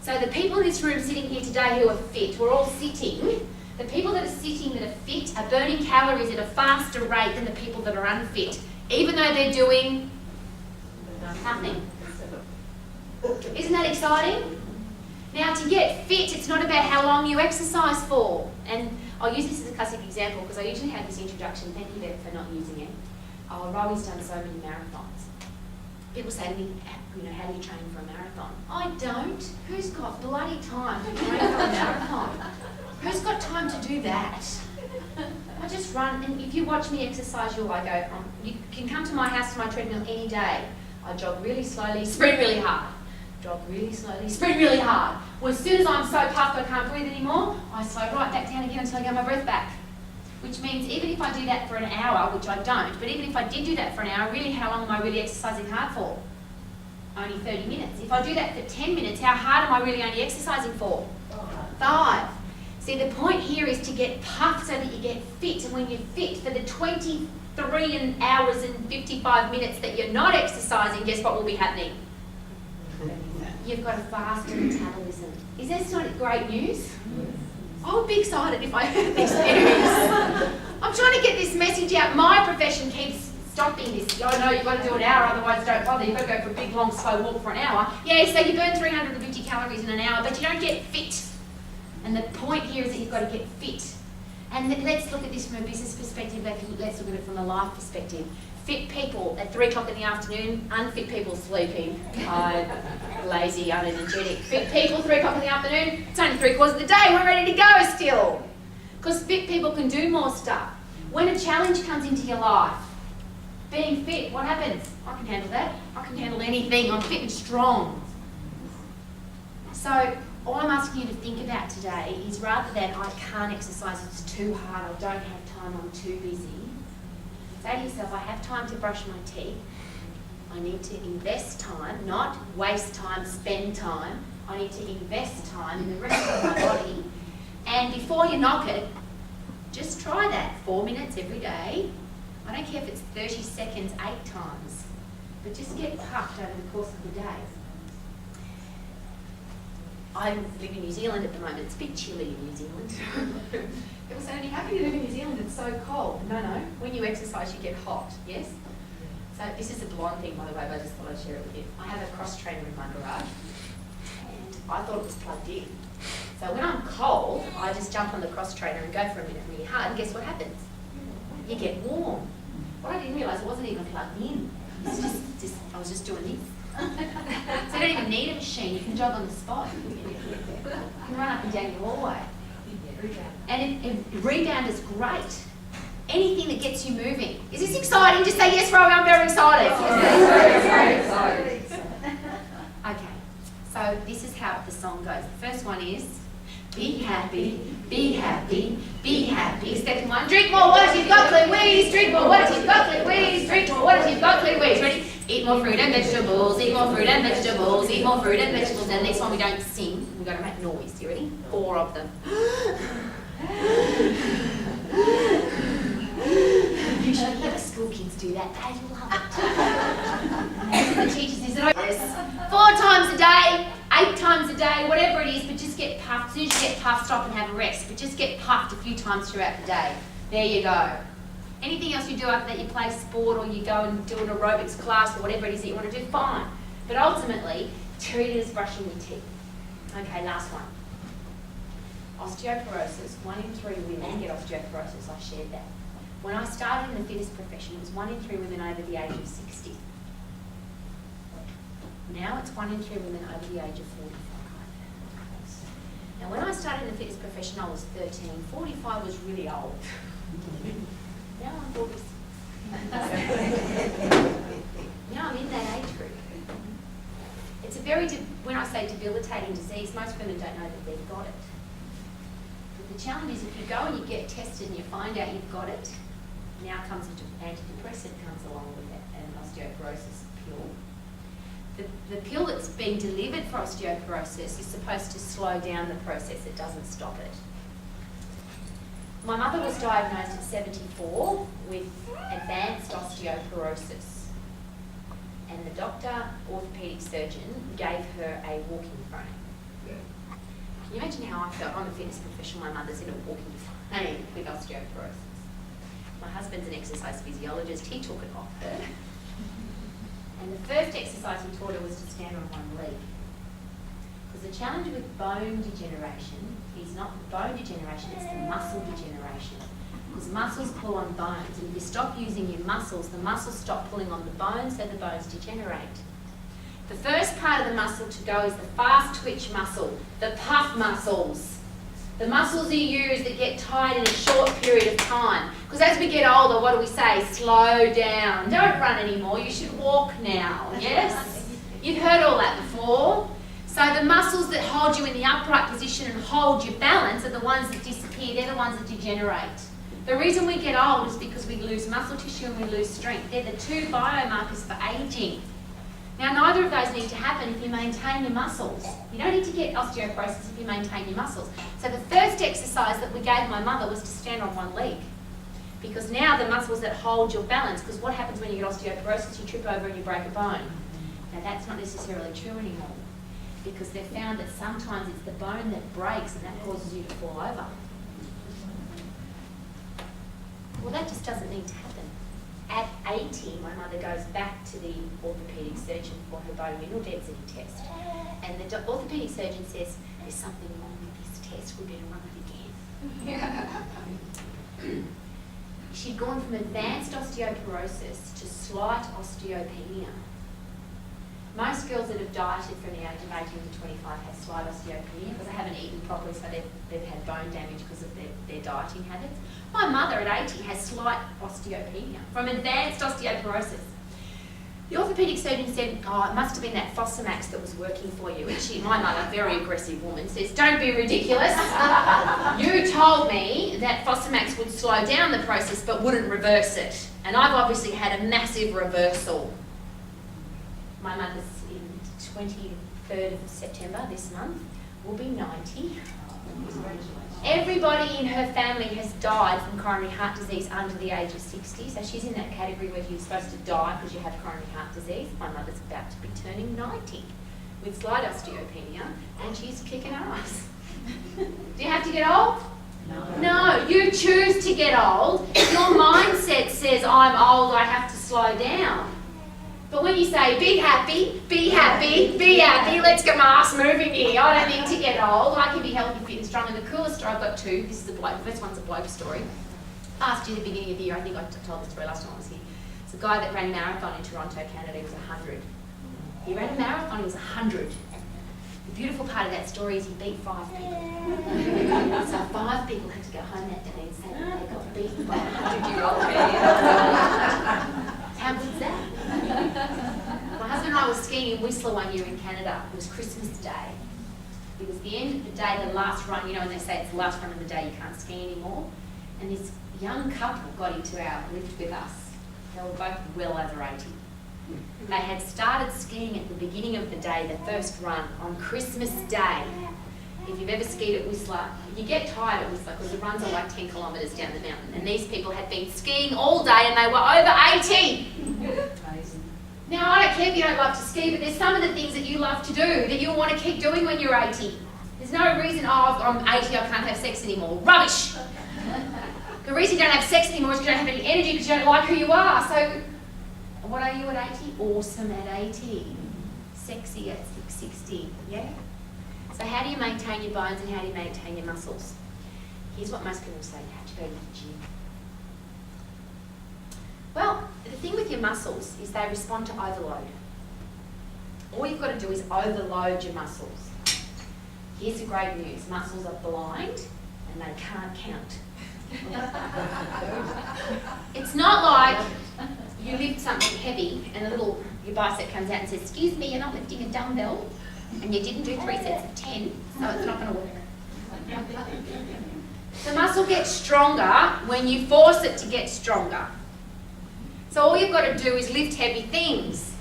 So the people in this room sitting here today who are fit, we're all sitting. The people that are sitting that are fit are burning calories at a faster rate than the people that are unfit, even though they're doing nothing. Isn't that exciting? Now to get fit, it's not about how long you exercise for. And I'll use this as a classic example because I usually have this introduction. Thank you, Bev, for not using it. Oh, Rowie's done so many marathons. People say to me, how do you train for a marathon? I don't. Who's got bloody time to train for a marathon? Who's got time to do that? I just run, and if you watch me exercise, you can come to my house to my treadmill any day. I jog really slowly, sprint really hard. Jog really slowly, sprint really hard. Well, as soon as I'm so puffed I can't breathe anymore, I slow right back down again until I get my breath back. Which means even if I do that for an hour, which I don't, but even if I did do that for an hour, really how long am I really exercising hard for? Only 30 minutes. If I do that for 10 minutes, how hard am I really only exercising for? 5. See, the point here is to get puffed so that you get fit, and when you're fit for the 23 hours and 55 minutes that you're not exercising, guess what will be happening? You've got a faster metabolism. Is this not great news? I would be excited if I heard this news. I'm trying to get this message out. My profession keeps stopping this. Oh no, you've got to do an hour, otherwise don't bother. You've got to go for a big, long, slow walk for an hour. Yeah, so you burn 350 calories in an hour, but you don't get fit. And the point here is that you've got to get fit. And let's look at this from a business perspective. Let's look at it from a life perspective. Fit people at 3 o'clock in the afternoon, unfit people sleeping, tired, lazy, unenergetic. Fit people 3 o'clock in the afternoon, it's only 3/4 of the day, we're ready to go still. Because fit people can do more stuff. When a challenge comes into your life, being fit, what happens? I can handle that. I can handle anything. I'm fit and strong. So all I'm asking you to think about today is, rather than I can't exercise, it's too hard, I don't have time, I'm too busy, say to yourself, I have time to brush my teeth. I need to invest time, not waste time, spend time. I need to invest time in the rest of my body. And before you knock it, just try that 4 minutes every day. I don't care if it's 30 seconds 8 times, but just get puffed over the course of the day. I live in New Zealand at the moment. It's a bit chilly in New Zealand. People say, are you happy to live in New Zealand? It's so cold. No. When you exercise, you get hot, yes? So this is a blonde thing, by the way, but I just thought I'd share it with you. I have a cross trainer in my garage, and I thought it was plugged in. So when I'm cold, I just jump on the cross trainer and go for a minute really hard, and guess what happens? You get warm. What I didn't realise, it wasn't even plugged in. It's just I was just doing this. So you don't even need a machine, you can jog on the spot. You can run up and down your hallway. And rebound is great. Anything that gets you moving. Is this exciting? Just say yes, Rowie, I'm very excited. Okay, so this is how the song goes. The first one is, be happy, be happy, be happy. Step 1, drink more water, you've got clean wheeze. Drink more water, you've got clean wheeze. Drink more water, you've got clean wheeze. Ready? Eat more fruit and vegetables, eat more fruit and vegetables, eat more fruit and vegetables. And next one we don't sing, we've got to make noise. You ready? 4 of them. You should hear the school kids do that. They love it. And the teachers is it 4 times a day, 8 times a day, whatever it is, but just get puffed. As soon as you get puffed, stop and have a rest. But just get puffed a few times throughout the day. There you go. Anything else you do after that, you play sport or you go and do an aerobics class or whatever it is that you want to do, fine. But ultimately, treat it as brushing your teeth. Okay, last one. Osteoporosis. 1 in 3 women get osteoporosis. I shared that. When I started in the fitness profession, it was 1 in 3 women over the age of 60. Now it's 1 in 3 women over the age of 45. Now when I started in the fitness profession, I was 13. 45 was really old. Now I'm 46. Now I'm in that age group. It's a very, when I say debilitating disease, most women don't know that they've got it. But the challenge is if you go and you get tested and you find out you've got it, now comes an antidepressant comes along with it, an osteoporosis pill. The pill that's being delivered for osteoporosis is supposed to slow down the process, it doesn't stop it. My mother was diagnosed at 74 with advanced osteoporosis, and the doctor, orthopaedic surgeon, gave her a walking frame. Can you imagine how I felt? I'm a fitness professional, my mother's in a walking frame with osteoporosis. My husband's an exercise physiologist, he took it off her. And the first exercise he taught her was to stand on one leg. Because the challenge with bone degeneration is not bone degeneration, it's the muscle degeneration. Because muscles pull on bones, and if you stop using your muscles, the muscles stop pulling on the bones, so the bones degenerate. The first part of the muscle to go is the fast twitch muscle, the puff muscles. The muscles you use that get tired in a short period of time. Because as we get older, what do we say? Slow down. Don't run anymore. You should walk now. Yes? You've heard all that before. So the muscles that hold you in the upright position and hold your balance are the ones that disappear. They're the ones that degenerate. The reason we get old is because we lose muscle tissue and we lose strength. They're the two biomarkers for aging. Now, neither of those need to happen if you maintain your muscles. You don't need to get osteoporosis if you maintain your muscles. So the first exercise that we gave my mother was to stand on one leg. Because now the muscles that hold your balance, because what happens when you get osteoporosis? You trip over and you break a bone. Now, that's not necessarily true anymore, because they've found that sometimes it's the bone that breaks and that causes you to fall over. Well, that just doesn't need to happen. At 80, my mother goes back to the orthopaedic surgeon for her bone mineral density test. And the orthopaedic surgeon says, there's something wrong with this test, we better run it again. She'd gone from advanced osteoporosis to slight osteopenia. Most girls that have dieted from the age of 18 to 25 have slight osteopenia because they haven't eaten properly, so they've had bone damage because of their dieting habits. My mother at 80 has slight osteopenia from advanced osteoporosis. The orthopaedic surgeon said, oh, it must have been that Fosamax that was working for you. And my mother, a very aggressive woman, says, don't be ridiculous. You told me that Fosamax would slow down the process but wouldn't reverse it. And I've obviously had a massive reversal. My mother's in 23rd of September this month, will be 90. Everybody in her family has died from coronary heart disease under the age of 60, so she's in that category where you're supposed to die because you have coronary heart disease. My mother's about to be turning 90 with slight osteopenia, and she's kicking ass. Do you have to get old? No, you choose to get old. Your mindset says, I'm old, I have to slow down. But when you say, be happy, be happy, be happy, let's get my ass moving here, I don't need to get old, I can be healthy, fit and strong. And the coolest story, I've got two, this is a bloke, the first one's a bloke story. Last year, the beginning of the year, I think I told the story last time I was here. It's a guy that ran a marathon in Toronto, Canada, he was 100. He ran a marathon, he was 100. The beautiful part of that story is he beat 5 people. So 5 people had to go home that day and say that they got beaten by a 100-year-old man. How good's that? My husband and I were skiing in Whistler one year in Canada. It was Christmas Day. It was the end of the day, the last run, you know when they say it's the last run of the day, you can't ski anymore. And this young couple got into our lift with us. They were both well over 80. They had started skiing at the beginning of the day, the first run, on Christmas Day. If you've ever skied at Whistler, you get tired at Whistler because the runs are like 10 kilometres down the mountain. And these people had been skiing all day and they were over 80. Now, I don't care if you don't love to ski, but there's some of the things that you love to do that you'll want to keep doing when you're 80. There's no reason, oh, I'm 80, I can't have sex anymore. Rubbish! The reason you don't have sex anymore is because you don't have any energy because you don't like who you are. So, what are you at 80? Awesome at 80. Sexy at 60, yeah? So how do you maintain your bones and how do you maintain your muscles? Here's what most people say, you have to go to the gym. Well, the thing with your muscles is they respond to overload. All you've got to do is overload your muscles. Here's the great news, muscles are blind and they can't count. It's not like you lift something heavy and your bicep comes out and says, excuse me, you're not lifting a dumbbell. And you didn't do 3 sets of 10, so it's not going to work. The muscle gets stronger when you force it to get stronger. So all you've got to do is lift heavy things.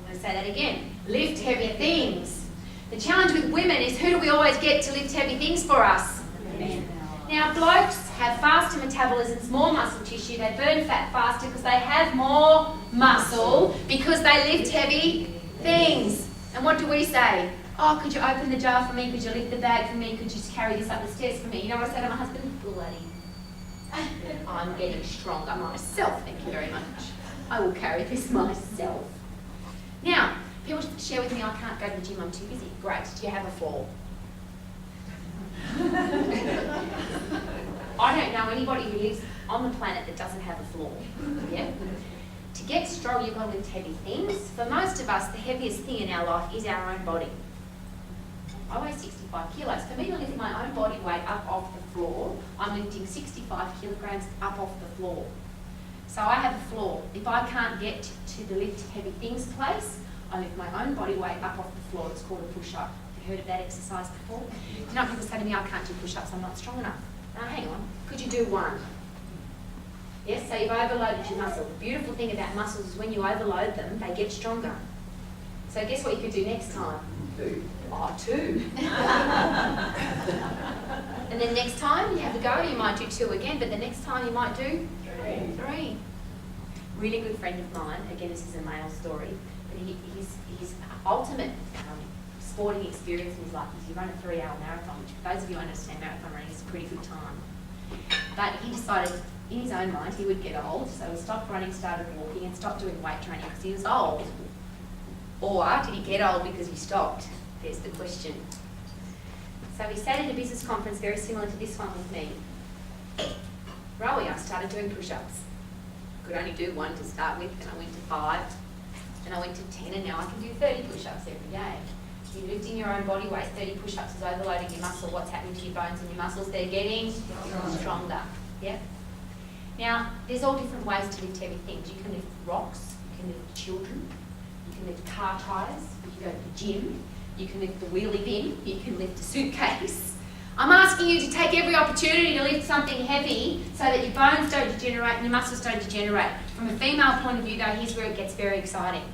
I'm going to say that again. Lift heavier things. The challenge with women is who do we always get to lift heavy things for us? Men. Now blokes have faster metabolisms, more muscle tissue, they burn fat faster because they have more muscle because they lift heavy things. And what do we say? Oh, could you open the jar for me? Could you lift the bag for me? Could you just carry this up the stairs for me? You know what I say to my husband? Bloody. I'm getting stronger myself, thank you very much. I will carry this myself. Now, people share with me, I can't go to the gym, I'm too busy. Great, do you have a fall? I don't know know anybody who lives on the planet that doesn't have a floor. Yeah? To get strong, you've got to lift heavy things. For most of us, the heaviest thing in our life is our own body. I weigh 65 kilos. For me to lift my own body weight up off the floor, I'm lifting 65 kilograms up off the floor. So I have a floor. If I can't get to the lift heavy things place, I lift my own body weight up off the floor. It's called a push-up. Have you heard of that exercise before? You know, people say to me, I can't do push-ups, I'm not strong enough. Now, hang on. Could you do one? Yes, so you've overloaded your muscle. The beautiful thing about muscles is when you overload them, they get stronger. So guess what you could do next time? 2. Oh, 2. And then next time you have a go, you might do 2 again, but the next time you might do 3. Really good friend of mine, again this is a male story, but his ultimate sporting experience in his life is he ran a 3-hour marathon, which for those of you who understand marathon running is a pretty good time. But he decided in his own mind he would get old, so he stopped running, started walking and stopped doing weight training because he was old. Or did he get old because he stopped? There's the question. So he sat in a business conference very similar to this one with me. Rowie, I started doing push-ups. Could only do 1 to start with, and I went to 5, and I went to 10, and now I can do 30 push-ups every day. You're lifting your own body weight, 30 push-ups is overloading your muscle. What's happening to your bones and your muscles? They're getting stronger. Yep. Now, there's all different ways to lift heavy things. You can lift rocks, you can lift children, you can lift car tyres, you can go to the gym, you can lift the wheelie bin, you can lift a suitcase. I'm asking you to take every opportunity to lift something heavy so that your bones don't degenerate and your muscles don't degenerate. From a female point of view though, here's where it gets very exciting.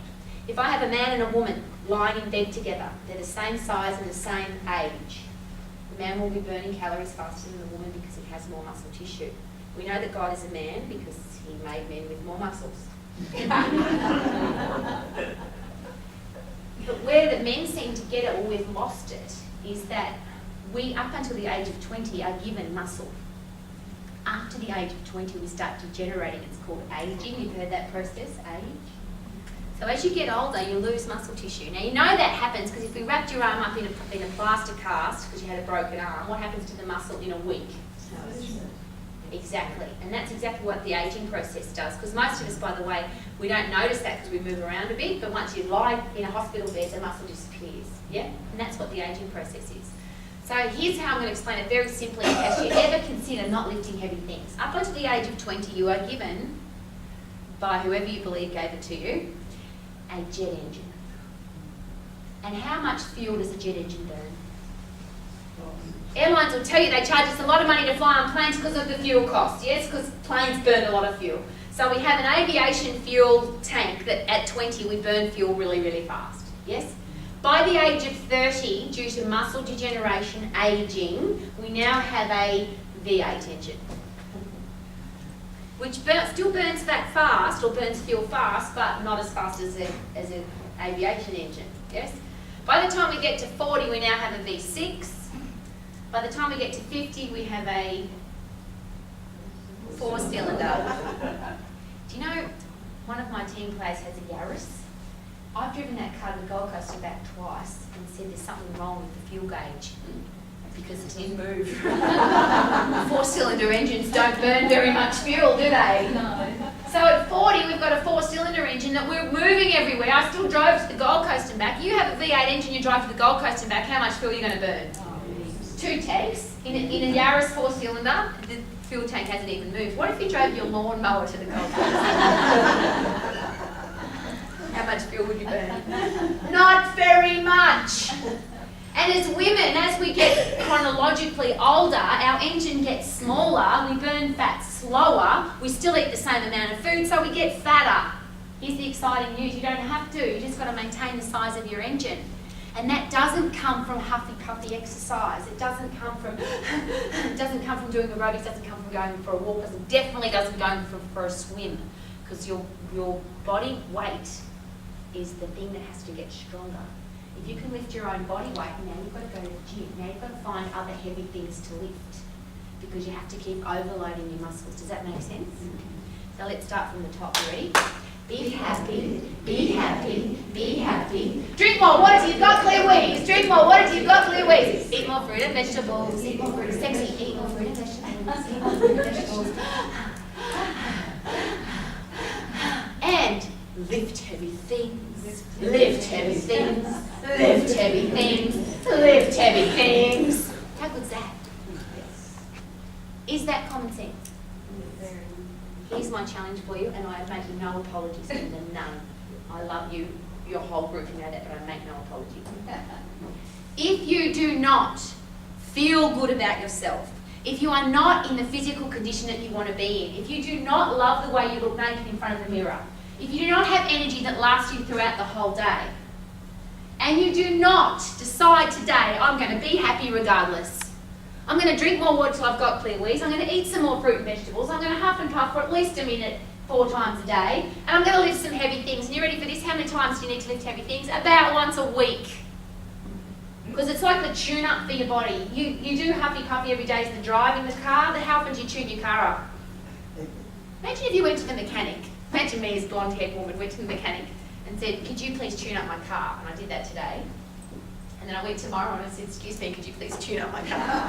If I have a man and a woman lying in bed together, they're the same size and the same age, the man will be burning calories faster than the woman because he has more muscle tissue. We know that God is a man because he made men with more muscles. But where the men seem to get it, or we've lost it, is that we, up until the age of 20, are given muscle. After the age of 20, we start degenerating. It's called aging. You've heard that process, age. So as you get older, you lose muscle tissue. Now, you know that happens because if we wrapped your arm up in a plaster cast because you had a broken arm, what happens to the muscle in a week? Exactly. And that's exactly what the aging process does. Because most of us, by the way, we don't notice that because we move around a bit, but once you lie in a hospital bed, the muscle disappears. Yeah? And that's what the aging process is. So here's how I'm going to explain it very simply in case you ever consider not lifting heavy things. Up until the age of 20, you are given, by whoever you believe gave it to you, a jet engine. And how much fuel does a jet engine burn? Airlines will tell you they charge us a lot of money to fly on planes because of the fuel cost. Yes, because planes burn a lot of fuel. So we have an aviation fuel tank that at 20 we burn fuel really, really fast. Yes? By the age of 30, due to muscle degeneration, aging, we now have a V8 engine, which still burns fat fast or burns fuel fast, but not as fast as an aviation engine. Yes? By the time we get to 40, we now have a V6. By the time we get to 50, we have a 4-cylinder. Do you know, one of my team players has a Yaris. I've driven that car to the Gold Coast and back twice and said there's something wrong with the fuel gauge because it didn't move. 4-cylinder engines don't burn very much fuel, do they? No. So at 40, we've got a 4-cylinder engine that we're moving everywhere. I still drove to the Gold Coast and back. You have a V8 engine, you drive to the Gold Coast and back, how much fuel are you going to burn? 2 tanks. In a Yaris 4-cylinder, the fuel tank hasn't even moved. What if you drove your lawnmower to the Gold Coast? How much fuel would you burn? Not very much. And as women, as we get chronologically older, our engine gets smaller, we burn fat slower, we still eat the same amount of food, so we get fatter. Here's the exciting news, you don't have to, you just got to maintain the size of your engine. And that doesn't come from huffy-puffy exercise. It doesn't come from doing aerobics, doesn't come from going for a walk, it definitely doesn't go for a swim. Because your body weight is the thing that has to get stronger. If you can lift your own body weight, now you've got to go to the gym. Now you've got to find other heavy things to lift because you have to keep overloading your muscles. Does that make sense? So let's start from the top. Ready? Be happy, be happy, be happy. Drink more water till you've got clear wheeze. Drink more water till you've got clear wheeze. Eat more fruit and vegetables. Eat more fruit and sexy. Eat more fruit and vegetables. Eat more fruit and vegetables. And lift heavy things. Lift heavy things. Lift heavy things. Lift heavy things. How good's that? Is that common sense? Here's my challenge for you, and I am making no apologies for them, none. I love you, your whole group, you know that, but I make no apologies. If you do not feel good about yourself, if you are not in the physical condition that you want to be in, if you do not love the way you look naked in front of the mirror, if you do not have energy that lasts you throughout the whole day, and you do not decide today, I'm going to be happy regardless, I'm going to drink more water till I've got clear wheeze. I'm going to eat some more fruit and vegetables. I'm going to huff and puff for at least a minute 4 times a day. And I'm going to lift some heavy things. And you ready for this? How many times do you need to lift heavy things? About once a week. Because it's like the tune-up for your body. You do huffy puffy every day as the drive in the car. How often do you tune your car up? Imagine if you went to the mechanic. Imagine me as a blonde-haired woman went to the mechanic and said, could you please tune up my car? And I did that today. And then I went tomorrow and I said, excuse me, could you please tune up my car?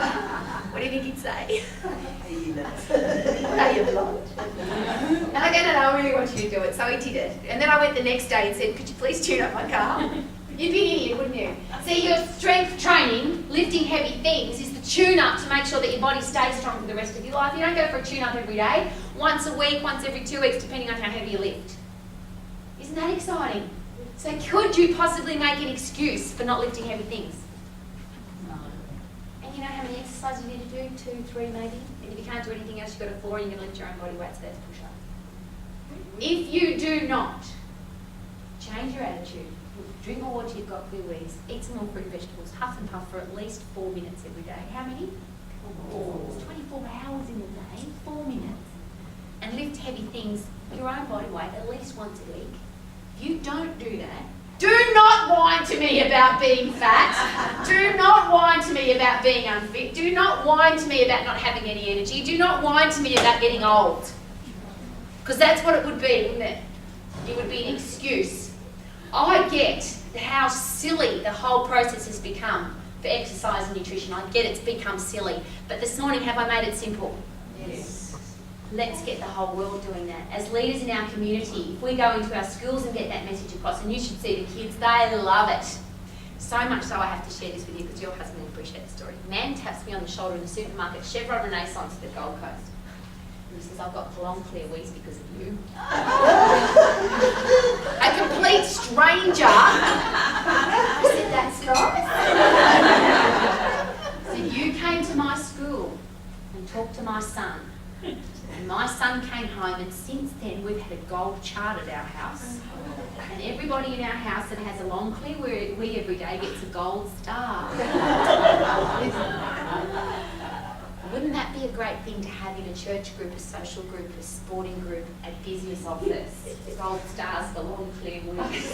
What do you think he'd say? Are you blonde? And I go, no, I really want you to do it. So he did it. And then I went the next day and said, could you please tune up my car? You'd be an idiot, wouldn't you? See, your strength training, lifting heavy things, is the tune-up to make sure that your body stays strong for the rest of your life. You don't go for a tune-up every day. Once a week, once every 2 weeks, depending on how heavy you lift. Isn't that exciting? So could you possibly make an excuse for not lifting heavy things? No. And you know how many exercises you need to do? 2, 3 maybe? And if you can't do anything else, you've got a floor and you're going to lift your own body weight, so that's push-up. If you do not change your attitude, drink more water till you've got clear wheeze, eat some more fruit and vegetables, huff and puff for at least 4 minutes every day. How many? 4. It's 24 hours in the day, 4 minutes. And lift heavy things, your own body weight, at least once a week. You don't do that. Do not whine to me about being fat. Do not whine to me about being unfit. Do not whine to me about not having any energy. Do not whine to me about getting old. Because that's what it would be, wouldn't it? It would be an excuse. I get how silly the whole process has become for exercise and nutrition. I get it's become silly. But this morning, have I made it simple? Yes. Let's get the whole world doing that. As leaders in our community, if we go into our schools and get that message across, and you should see the kids, they love it. So much so I have to share this with you because your husband will appreciate the story. Man taps me on the shoulder in the supermarket, Chevron Renaissance at the Gold Coast. And he says, I've got prolonged clear wheeze because of you. A complete stranger. I said, that's nice. I said, you came to my school and talked to my son. And my son came home, and since then we've had a gold chart at our house. And everybody in our house that has a long clear wee every day gets a gold star. Wouldn't that be a great thing to have in a church group, a social group, a sporting group, a business office? Gold stars for long clear weeks.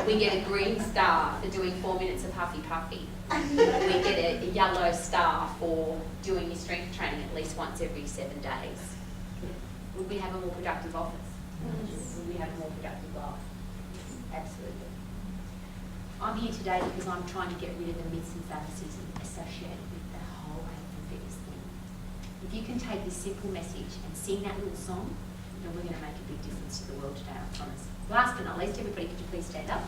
we get a green star for doing 4 minutes of huffy puffy. We get a yellow star for doing your strength training at least once every 7 days. Would we have a more productive office? Would we have a more productive life? Absolutely. I'm here today because I'm trying to get rid of the myths and fallacies associated with the whole health and fitness thing. If you can take this simple message and sing that little song, then we're going to make a big difference to the world today, I promise. Last but not least, everybody, could you please stand up?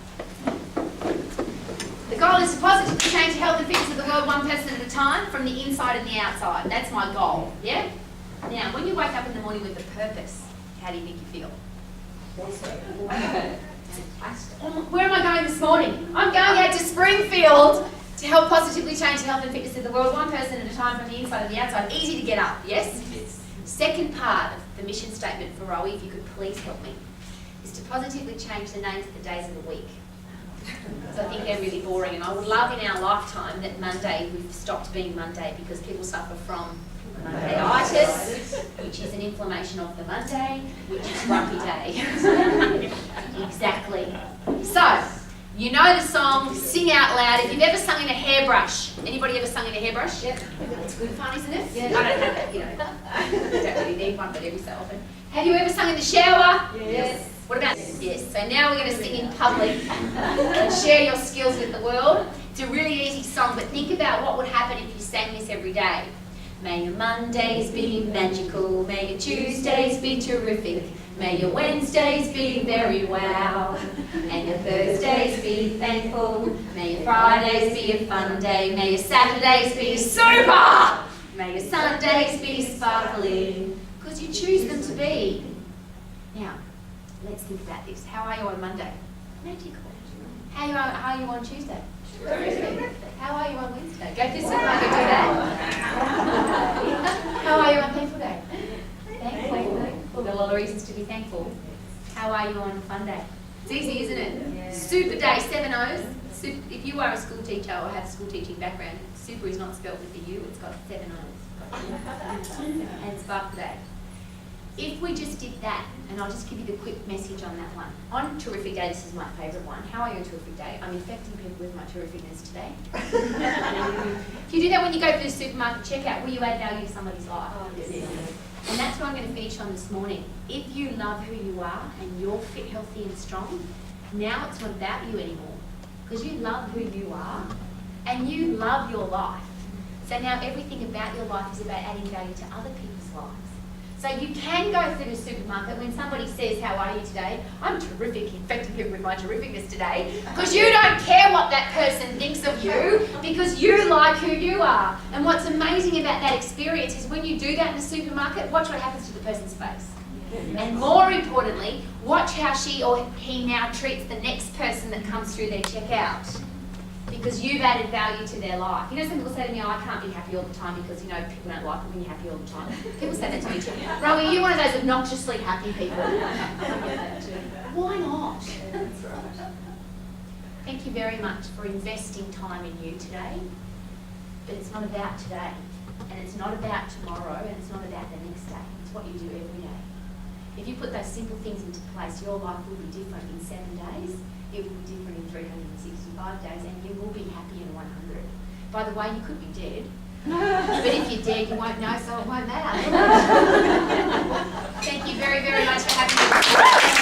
The goal is to positively change the health and fitness of the world one person at a time, from the inside and the outside. That's my goal, yeah? Now, when you wake up in the morning with a purpose, how do you think you feel? Where am I going this morning? I'm going out to Springfield to help positively change the health and fitness of the world, one person at a time, from the inside and the outside. Easy to get up, yes? Yes. Second part of the mission statement for Rowie, if you could please help me, is to positively change the names of the days of the week. So I think they're really boring, and I would love in our lifetime that Monday, we've stopped being Monday, because people suffer from Mondayitis, which is an inflammation of the Monday, which is grumpy day. Exactly. So, you know the song, sing out loud. If you've ever sung in a hairbrush, anybody ever sung in a hairbrush? Yep. It's good fun, isn't it? Yeah. I don't have that, you know. I don't really need one, but every so often. Have you ever sung in the shower? Yes. What about yes? So now we're going to sing in public and share your skills with the world. It's a really easy song, but think about what would happen if you sang this every day. May your Mondays be magical, may your Tuesdays be terrific, may your Wednesdays be very wow, and your Thursdays be thankful, may your Fridays be a fun day, may your Saturdays be super, may your Sundays be sparkling, because you choose them to be. Now, let's think about this. How are you on Monday? Magical. How are you on Tuesday? Terrific. How are you on Wednesday? Go to the supermarket, do that. How are you on Thankful Day? Thankful. We've got a lot of reasons to be thankful. How are you on Fun Day? It's easy, isn't it? Yeah. Super Day, 7 O's. If you are a school teacher or have a school teaching background, super is not spelled with a U, it's got 7 O's. And Spark Day. If we just did that, and I'll just give you the quick message on that one. On Terrific Day, this is my favourite one. How are you on Terrific Day? I'm infecting people with my terrificness today. If you do that when you go through the supermarket checkout, will you add value to somebody's life? Oh, yes. And that's what I'm going to finish on this morning. If you love who you are and you're fit, healthy and strong, now it's not about you anymore. Because you love who you are and you love your life. So now everything about your life is about adding value to other people's lives. So you can go through the supermarket when somebody says, how are you today? I'm terrific, infecting people with my terrificness today. Because you don't care what that person thinks of you, because you like who you are. And what's amazing about that experience is when you do that in the supermarket, watch what happens to the person's face. And more importantly, watch how she or he now treats the next person that comes through their checkout. Because you've added value to their life. You know, some people say to me, oh, I can't be happy all the time because, you know, people don't like it when you're happy all the time. People say that to me too. Rowie, you're one of those obnoxiously happy people. Why not? Thank you very much for investing time in you today. But it's not about today. And it's not about tomorrow. And it's not about the next day. It's what you do every day. If you put those simple things into place, your life will be different in 7 days. It will be different in 365 days, and you will be happy in 100. By the way, you could be dead. But if you're dead, you won't know, so it won't matter. Thank you very, very much for having me.